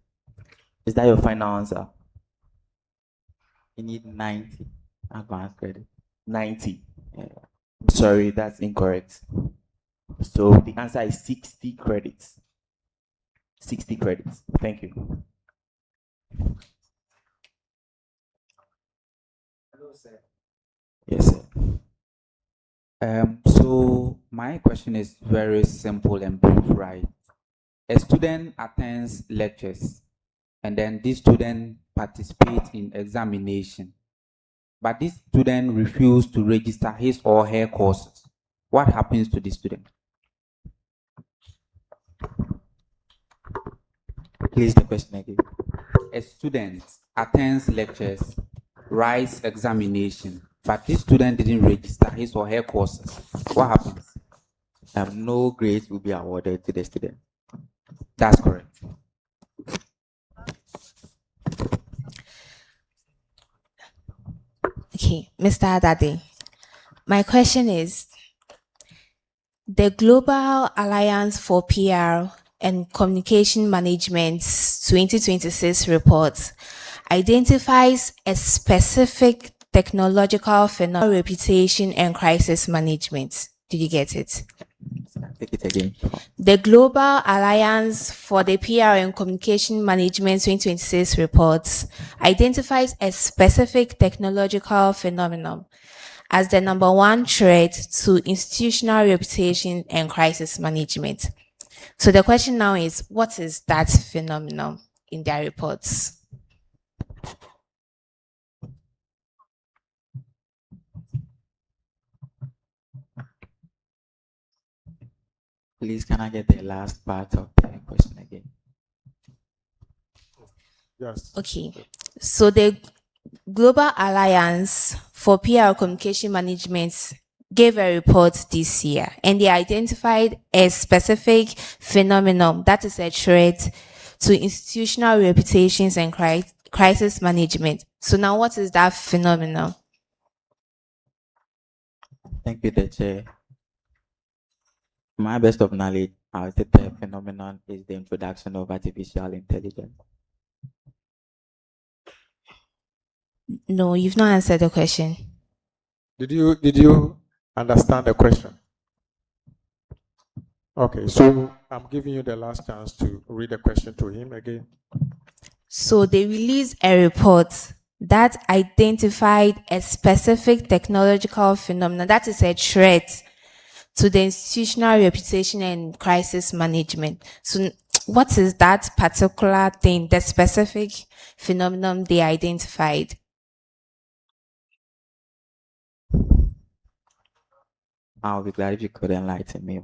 M: Is that your final answer? You need 90 advanced credits. 90. Yeah. Sorry, that's incorrect. So the answer is 60 credits. 60 credits. Thank you. Hello, sir. Yes, sir. So my question is very simple and brief, right? A student attends lectures, and then this student participates in examination, but this student refuses to register his or her courses. What happens to the student? Please, the question again. A student attends lectures, writes examination, but this student didn't register his or her courses. What happens? No grades will be awarded to the student. That's correct.
N: Okay, Mr. Adade, my question is, the Global Alliance for PR and Communication Management's 2026 report identifies a specific technological phenomenon, reputation and crisis management. Did you get it?
M: Take it again.
N: The Global Alliance for the PR and Communication Management 2026 report identifies a specific technological phenomenon as the number one threat to institutional reputation and crisis management.
R: So the question now is, what is that phenomenon in their reports?
L: Please, can I get the last part of the question again?
C: Yes.
R: Okay. So the Global Alliance for PR Communication Management gave a report this year, and they identified a specific phenomenon that is a threat to institutional reputations and crisis management. So now what is that phenomenon?
L: Thank you, the chair. To my best of knowledge, I would say the phenomenon is the introduction of artificial intelligence.
R: No, you've not answered the question.
C: Did you understand the question? Okay, so I'm giving you the last chance to read the question to him again.
R: So they released a report that identified a specific technological phenomenon that is a threat to the institutional reputation and crisis management. So what is that particular thing, the specific phenomenon they identified?
L: I'll be glad if you could enlighten me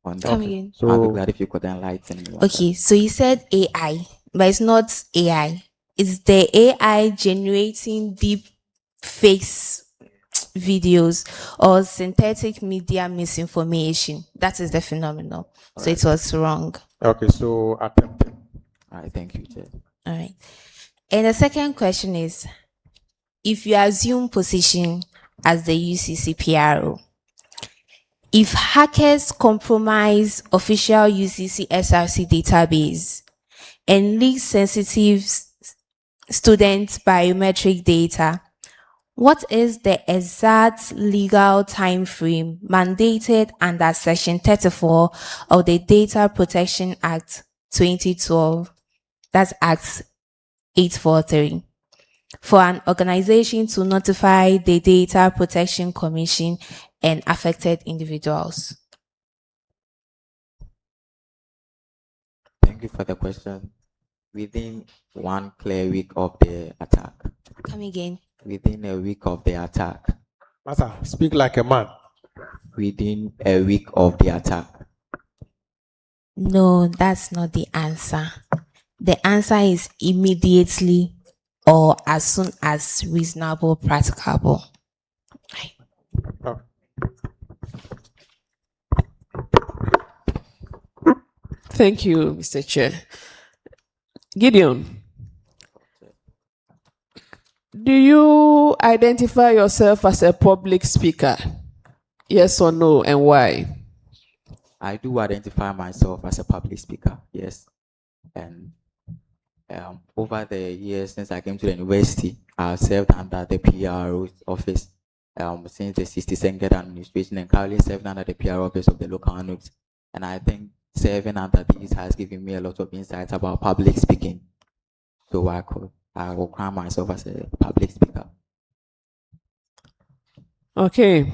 L: on that.
R: Come again.
L: I'll be glad if you could enlighten me on
R: Okay, so you said AI, but it's not AI. It's the AI generating deep fakes videos or synthetic media misinformation. That is the phenomenon. So it was wrong.
C: Okay, so attempted.
L: All right, thank you, Chair.
R: All right. And the second question is, if you assume position as the UCC PRO, if hackers compromise official UCC SRC database and leak sensitive student biometric data, what is the exact legal time frame mandated under Section 34 of the Data Protection Act 2012? That's Act 843. For an organization to notify the Data Protection Commission and affected individuals?
L: Thank you for the question. Within 1 clear week of the attack.
R: Come again.
L: Within a week of the attack.
C: Master, speak like a man.
L: Within a week of the attack.
R: No, that's not the answer. The answer is immediately or as soon as reasonable practicable.
C: Oh.
S: Thank you, Mr. Chair. Gideon, do you identify yourself as a public speaker? Yes or no, and why?
L: I do identify myself as a public speaker, yes. And over the years since I came to the university, I've served under the PRO office since the 62nd administration, and currently served under the PRO office of the local Nugs. And I think serving under these has given me a lot of insights about public speaking. So I will crown myself as a public speaker.
S: Okay.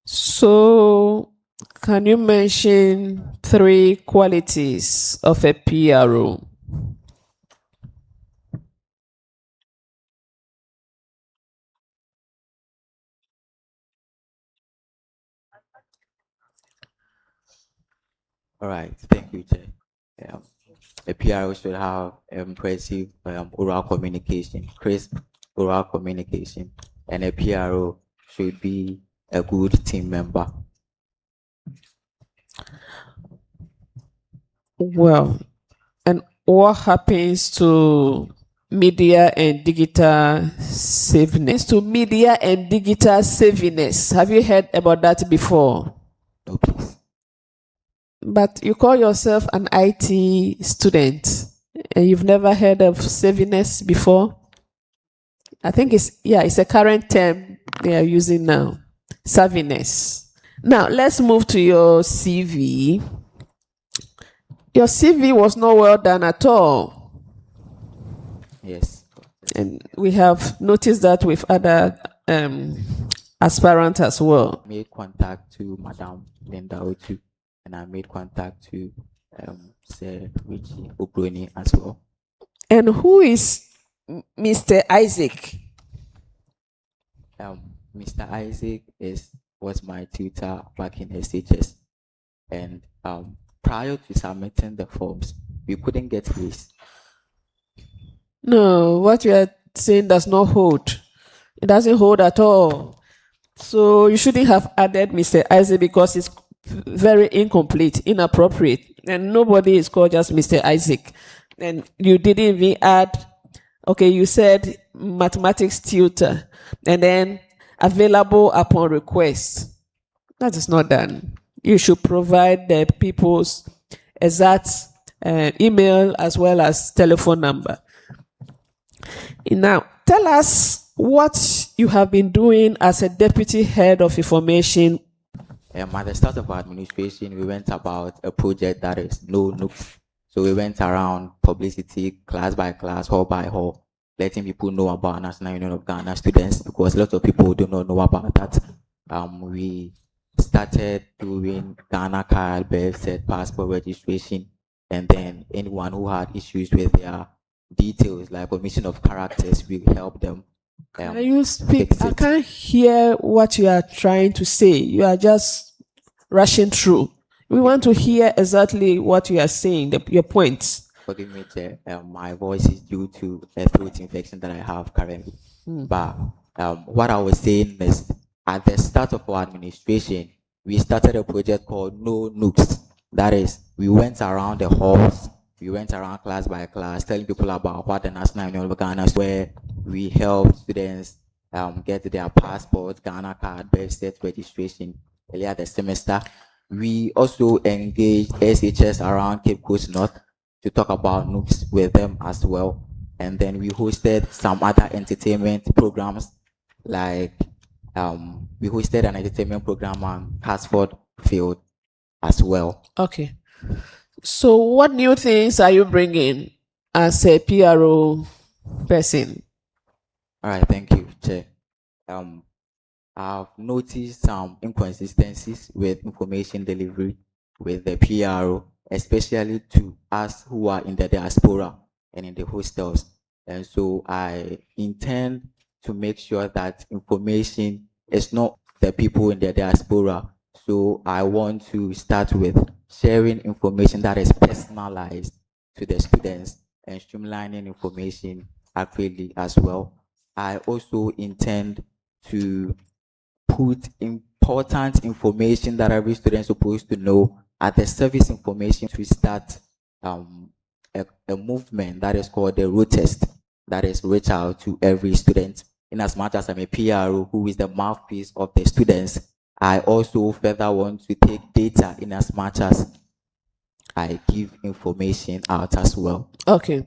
S: So, can you mention 3 qualities of a PRO?
L: All right, thank you, Chair. A PRO should have impressive oral communication, crisp oral communication, and a PRO should be a good team member.
S: Well, and what happens to media and digital safeness? To media and digital savviness. Have you heard about that before?
L: No, please.
S: But you call yourself an IT student and you've never heard of savviness before? I think it's a current term they are using now. Savviness. Now, let's move to your CV. Your CV was not well done at all.
L: Yes.
S: And we have noticed that with other aspirants as well.
L: Made contact to Madam Linda Otu,
M: and I made contact to Sir Richie Obroni as well.
S: And who is Mr. Isaac?
M: Mr. Isaac was my tutor back in SHS, and prior to submitting the forms, we couldn't get his.
S: No, what you are saying does not hold. It doesn't hold at all. So you shouldn't have added Mr. Isaac because it's very incomplete, inappropriate, and nobody is called just Mr. Isaac. And you didn't even add, okay, you said mathematics tutor, and then available upon request. That is not done. You should provide the people's exact email as well as telephone number. Now, tell us what you have been doing as a deputy head of information.
M: At the start of our administration, we went about a project that is no Nugs. So we went around publicity, class by class, hall by hall, letting people know about National Union of Ghana students, because a lot of people do not know about that. We started doing Ghana card, birth cert, passport registration, and then anyone who had issues with their details like omission of characters, we help them.
S: Can you speak? I can't hear what you are trying to say. You are just rushing through. We want to hear exactly what you are saying, your points.
M: Forgive me, Chair. My voice is due to a throat infection that I have currently. But what I was saying is, at the start of our administration, we started a project called No Nugs. That is, we went around the halls, we went around class by class, telling people about what the National Union of Ghana is, where we help students get their passports, Ghana card, birth cert registration earlier this semester. We also engaged SHS around Cape Coast North to talk about Nugs with them as well. And then we hosted some other entertainment programs, like we hosted an entertainment program on Hasford Field as well.
S: Okay. So what new things are you bringing as a PRO person?
M: All right, thank you, Chair. I've noticed some inconsistencies with information delivery with the PRO, especially to us who are in the diaspora and in the hostels. And so I intend to make sure that information is not the people in the diaspora. So I want to start with sharing information that is personalized to the students and streamlining information accurately as well. I also intend to put important information that every student is supposed to know at the service information to start a movement that is called the road test, that is reach out to every student. In as much as I'm a PRO who is the mouthpiece of the students, I also further want to take data in as much as I give information out as well.
S: Okay,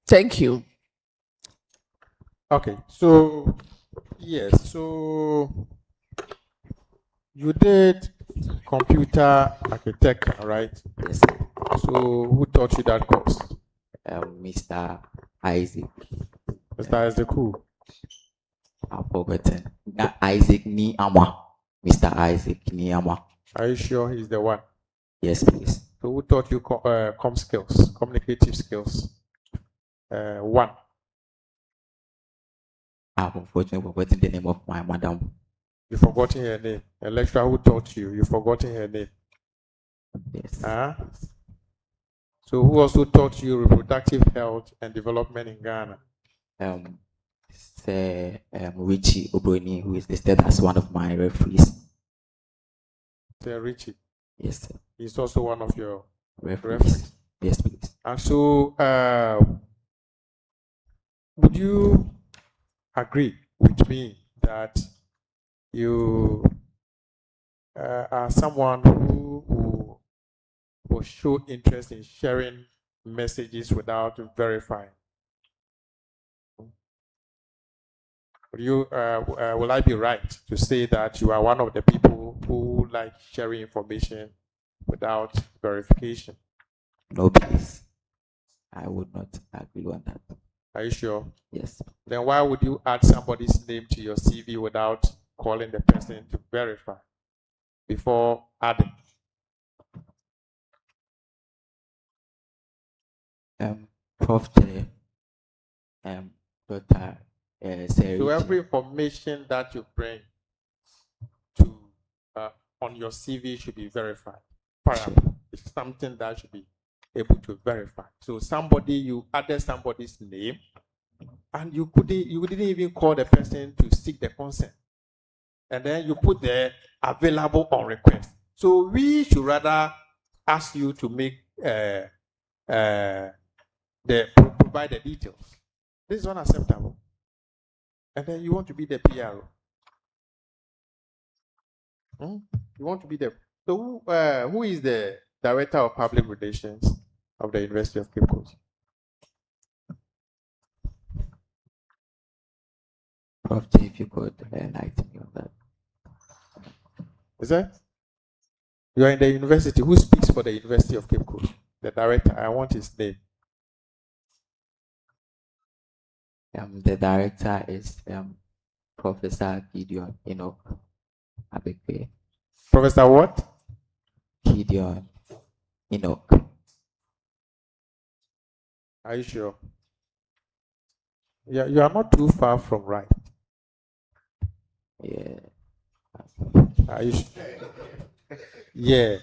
S: thank you.
C: Okay, so yes, so you did computer architecture, right?
M: Yes.
C: So who taught you that course?
M: Mr. Isaac.
C: Mr. Isaac who?
M: I've forgotten. Isaac Niama. Mr. Isaac Niama.
C: Are you sure he's the one?
M: Yes, please.
C: So who taught you com skills, communicative skills? One.
M: I've unfortunately forgotten the name of my madam.
C: You've forgotten her name. A lecturer who taught you, you've forgotten her name.
M: Yes.
C: So who also taught you reproductive health and development in Ghana?
M: Sir Richie Obroni, who is listed as one of my referees.
C: Sir Richie.
M: Yes, sir.
C: He's also one of your
M: referees. Yes, please.
C: And so, would you agree with me that you are someone who will show interest in sharing messages without verifying? Will I be right to say that you are one of the people who like sharing information without verification?
M: No, please. I would not agree on that.
C: Are you sure?
M: Yes.
C: Then why would you add somebody's name to your CV without calling the person to verify before adding?
L: Prof. Chair, Dr.
C: So every information that you bring to on your CV should be verified. It's something that should be able to verify. So you added somebody's name, and you didn't even call the person to seek the consent, and then you put there available on request. So we should rather ask you to make provide the details. This is unacceptable. And then you want to be the PRO. You want to be the. So who is the Director of Public Relations of the University of Cape Coast?
L: Prof. If you could enlighten me on that.
C: Is that? You are in the university. Who speaks for the University of Cape Coast? The director. I want his name.
L: The director is Professor Gideon Enoch Abekwe.
C: Professor what?
L: Gideon Enoch.
C: Are you sure? Yeah, you are not too far from right.
L: Yeah.
C: Are you sure? Yeah.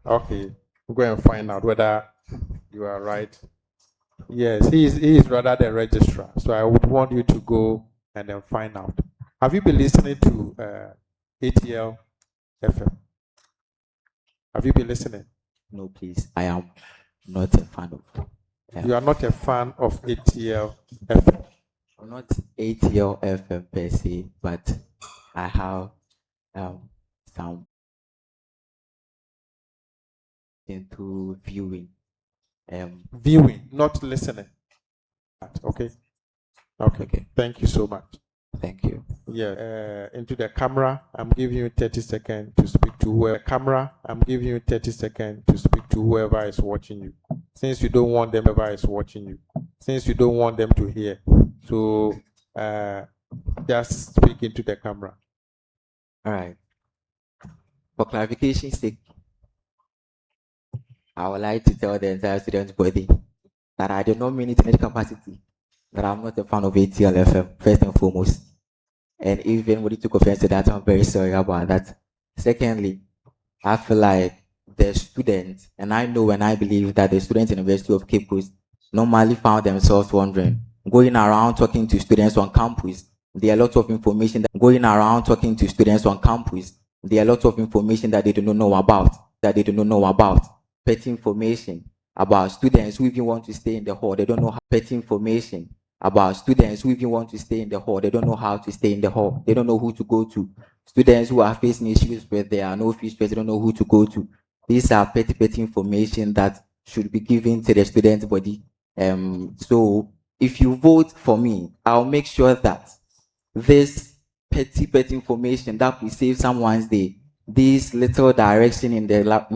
C: Okay. We'll go and find out whether you are right. Yes, he is rather the registrar. So I would want you to go and then find out. Have you been listening to ATL FM? Have you been listening?
L: No, please. I am not a fan of.
C: You are not a fan of ATL FM?
L: I'm not ATL FM per se, but I have some into viewing.
C: Viewing, not listening. Okay. Okay. Thank you so much.
L: Thank you.
C: Yeah. Into the camera, I'm giving you 30 seconds to speak to whoever. Camera, I'm giving you 30 seconds to speak to whoever is watching you. Since you don't want them, whoever is watching you. Since you don't want them to hear, so just speak into the camera.
L: All right. For clarification's sake, I would like to tell the entire student body that I do not mean it in any capacity, that I'm not a fan of ATL FM, first and foremost. And if anybody took offense to that, I'm very sorry about that. Secondly, I feel like the students, and I know and I believe that the students in the University of Cape Coast normally found themselves wondering, going around talking to students on campus, there are lots of information that going around talking to students on campus, there are lots of information that they do not know about, petty information about students who even want to stay in the hall. They don't know how petty information about students who even want to stay in the hall. They don't know how to stay in the hall. They don't know who to go to. Students who are facing issues where there are no fees, they don't know who to go to. These are petty information that should be given to the student body. So if you vote for me, I'll make sure that this petty information that will save someone's day, this little direction in the lab.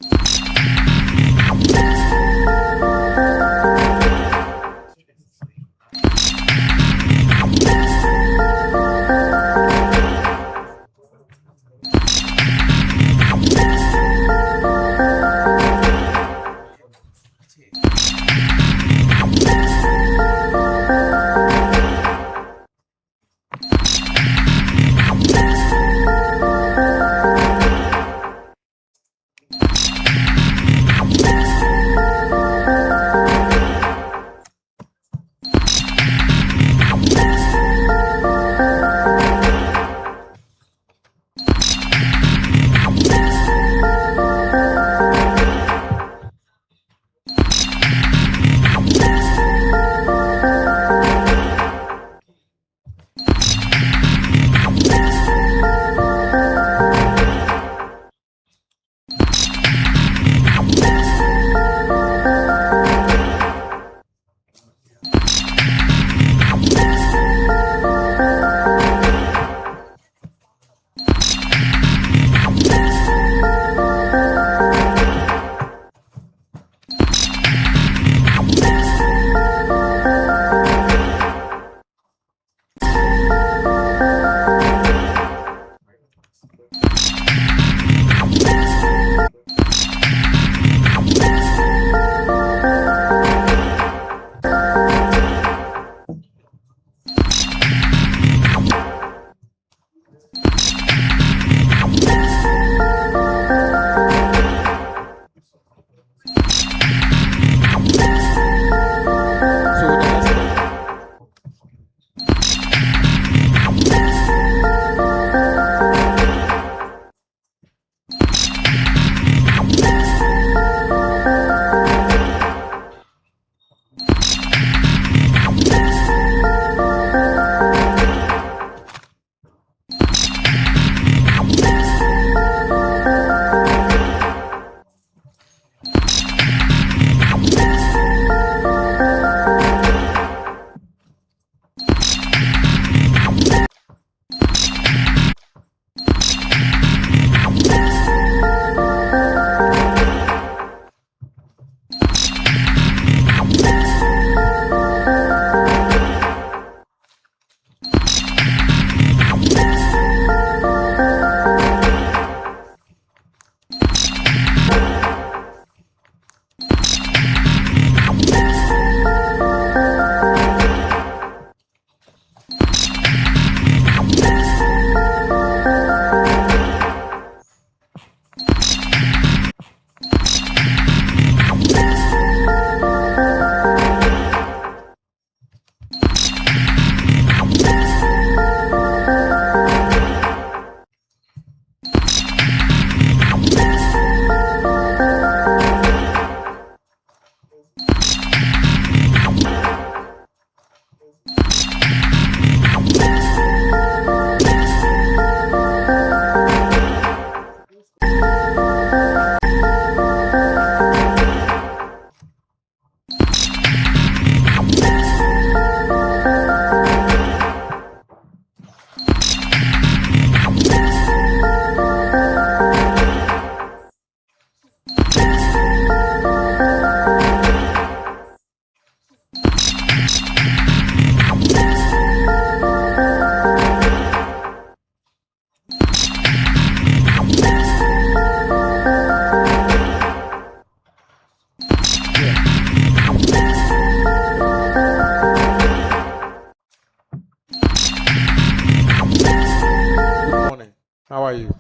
C: How are you?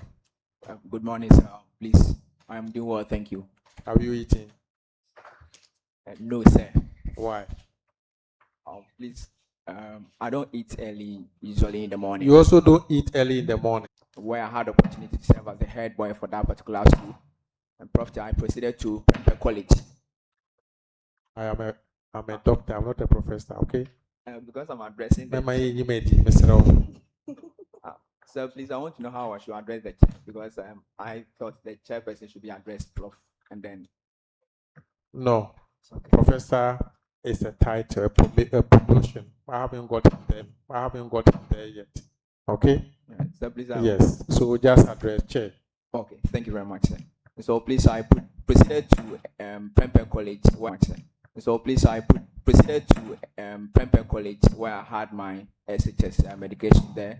L: Good morning, sir. Please, I am doing well, thank you.
C: Have you eaten?
L: No, sir.
C: Why?
L: Please, I don't eat early, usually in the morning.
C: You also don't eat early in the morning.
L: Where I had the opportunity to serve as the head boy for that particular school. And Prof. I proceeded to Prempeh College.
C: I'm a doctor, I'm not a professor, okay?
L: Because I'm addressing the so please, I want to know how I should address the chair, because I thought the chairperson should be addressed, Prof. And then
C: No. Professor is a title, a promotion. I haven't gotten there yet. Okay?
L: So please,
C: yes. So just address chair.
L: Okay, thank you very much, sir. So please, I proceeded to Prempeh College. So please, I proceeded to Prempeh College, where I had my SHS medication there.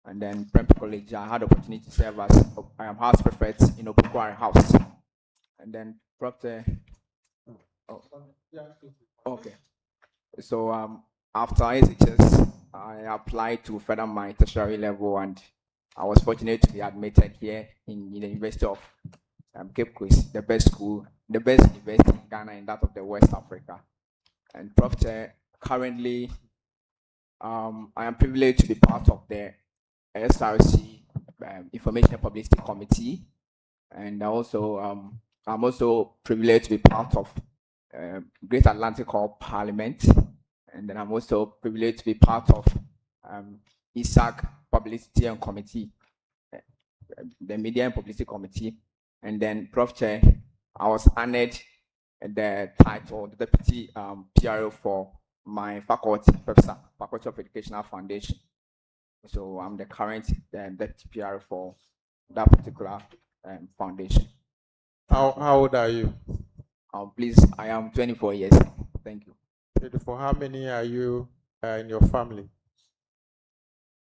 L: And then Prempeh College, I had the opportunity to serve as house prefect in Obukwari House. And then Proctor. Oh. Okay. So after SHS, I applied to further my tertiary level, and I was fortunate to be admitted here in the University of Cape Coast, the best school, the best university in Ghana and that of the West Africa. And Proctor, currently, I am privileged to be part of the SRC Information and Publicity Committee, and also I'm also privileged to be part of Great Atlantic Hall Parliament, and then I'm also privileged to be part of ISAC Publicity and Committee, the Media and Publicity Committee, and then Prof. Chair, I was honored the title, the Deputy PRO for my faculty, FEPSA, Faculty of Educational Foundation. So I'm the current Deputy PRO for that particular foundation.
C: How old are you?
L: Please, I am 24 years. Thank you.
C: 24. How many are you in your family?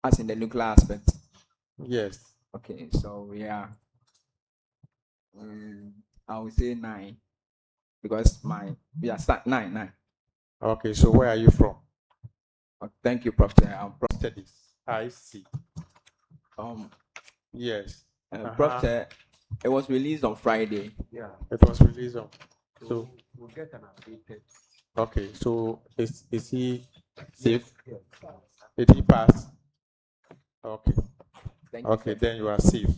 L: As in the nuclear aspect?
C: Yes.
L: Okay, so yeah, I would say 9, because we are 9.
C: Okay, so where are you from?
L: Thank you, Prof. I'm Prof.
C: Studies. I see. Yes.
L: Prof. It was released on Friday.
C: Yeah, it was released on. So we'll get an updated. Okay, so is he safe? Yes. Did he pass? Okay.
L: Thank you,
C: Okay,
L: sir.
C: then you are safe.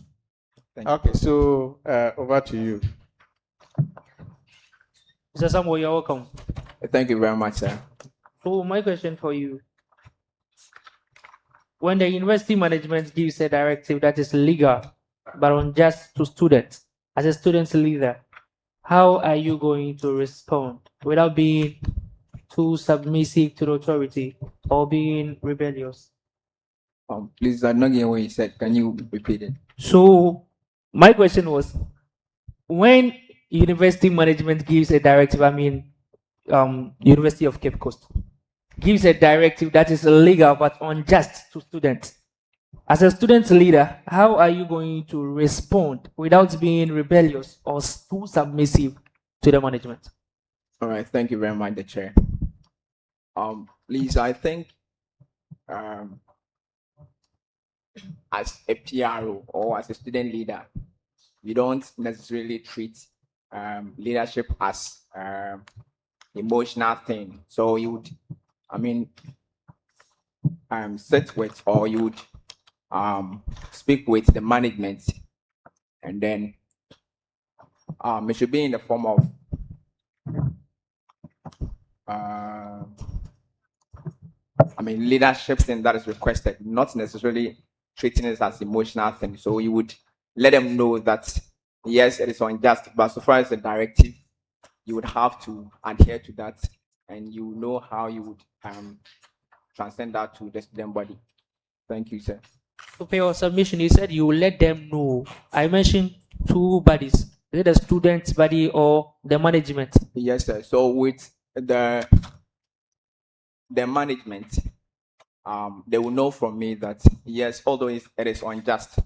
L: Thank you.
C: Okay, so over to you.
E: Mr. Samuel, you're welcome.
L: Thank you very much, sir.
E: So my question for you: when the university management gives a directive that is legal but unjust to students, as a student's leader, how are you going to respond without being too submissive to the authority or being rebellious?
L: Please, I'm not getting what you said. Can you repeat it?
E: So my question was, when university management gives a directive, University of Cape Coast gives a directive that is illegal but unjust to students, as a student leader, how are you going to respond without being rebellious or too submissive to the management?
L: All right, thank you very much, the chair. Please, I think as a PRO or as a student leader, you don't necessarily treat leadership as emotional thing. So you would, sit with, or you would speak with the management, and then it should be in the form of leadership thing that is requested, not necessarily treating it as emotional thing. So you would let them know that yes, it is unjust, but so far as the directive, you would have to adhere to that, and you know how you would transcend that to the student body. Thank you, sir.
E: So for your submission, you said you will let them know. I mentioned 2 bodies. Is it the student's body or the management?
L: Yes, sir. So with the management, they will know from me that yes, although it is unjust,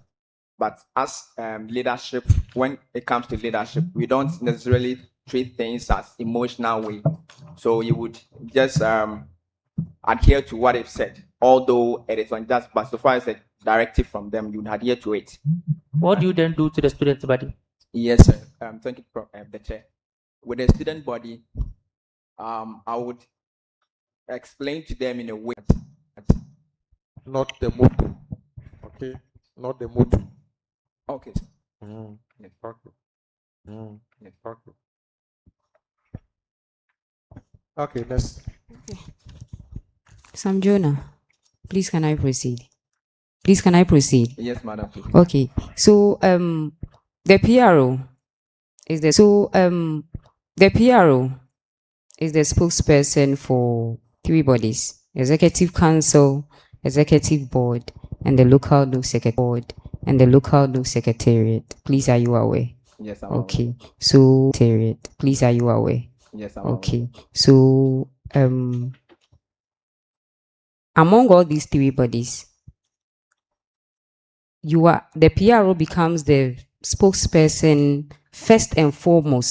L: but as leadership, when it comes to leadership, we don't necessarily treat things as emotional way. So you would just adhere to what they've said. although it is unjust, but so far as a directive from them, you would adhere to it.
E: What do you then do to the student body?
L: Yes, sir. Thank you, the chair. With the student body, I would explain to them in a way
C: Not the motto. Okay? Not the motto.
L: okay.
C: Yes, okay. Yes, okay. Okay, next.
G: Sam Jonah, please can I proceed? Please can I proceed?
L: Yes, madam. Please.
G: Okay. So the PRO is the spokesperson for three bodies: Executive Council, Executive Board, and the local Nugs Secretariat. Please, are you aware?
L: Yes, I'm
G: Okay. So Secretariat. Please, are you aware?
L: Yes, I'm
G: Okay. So among all these three bodies, the PRO becomes the spokesperson first and foremost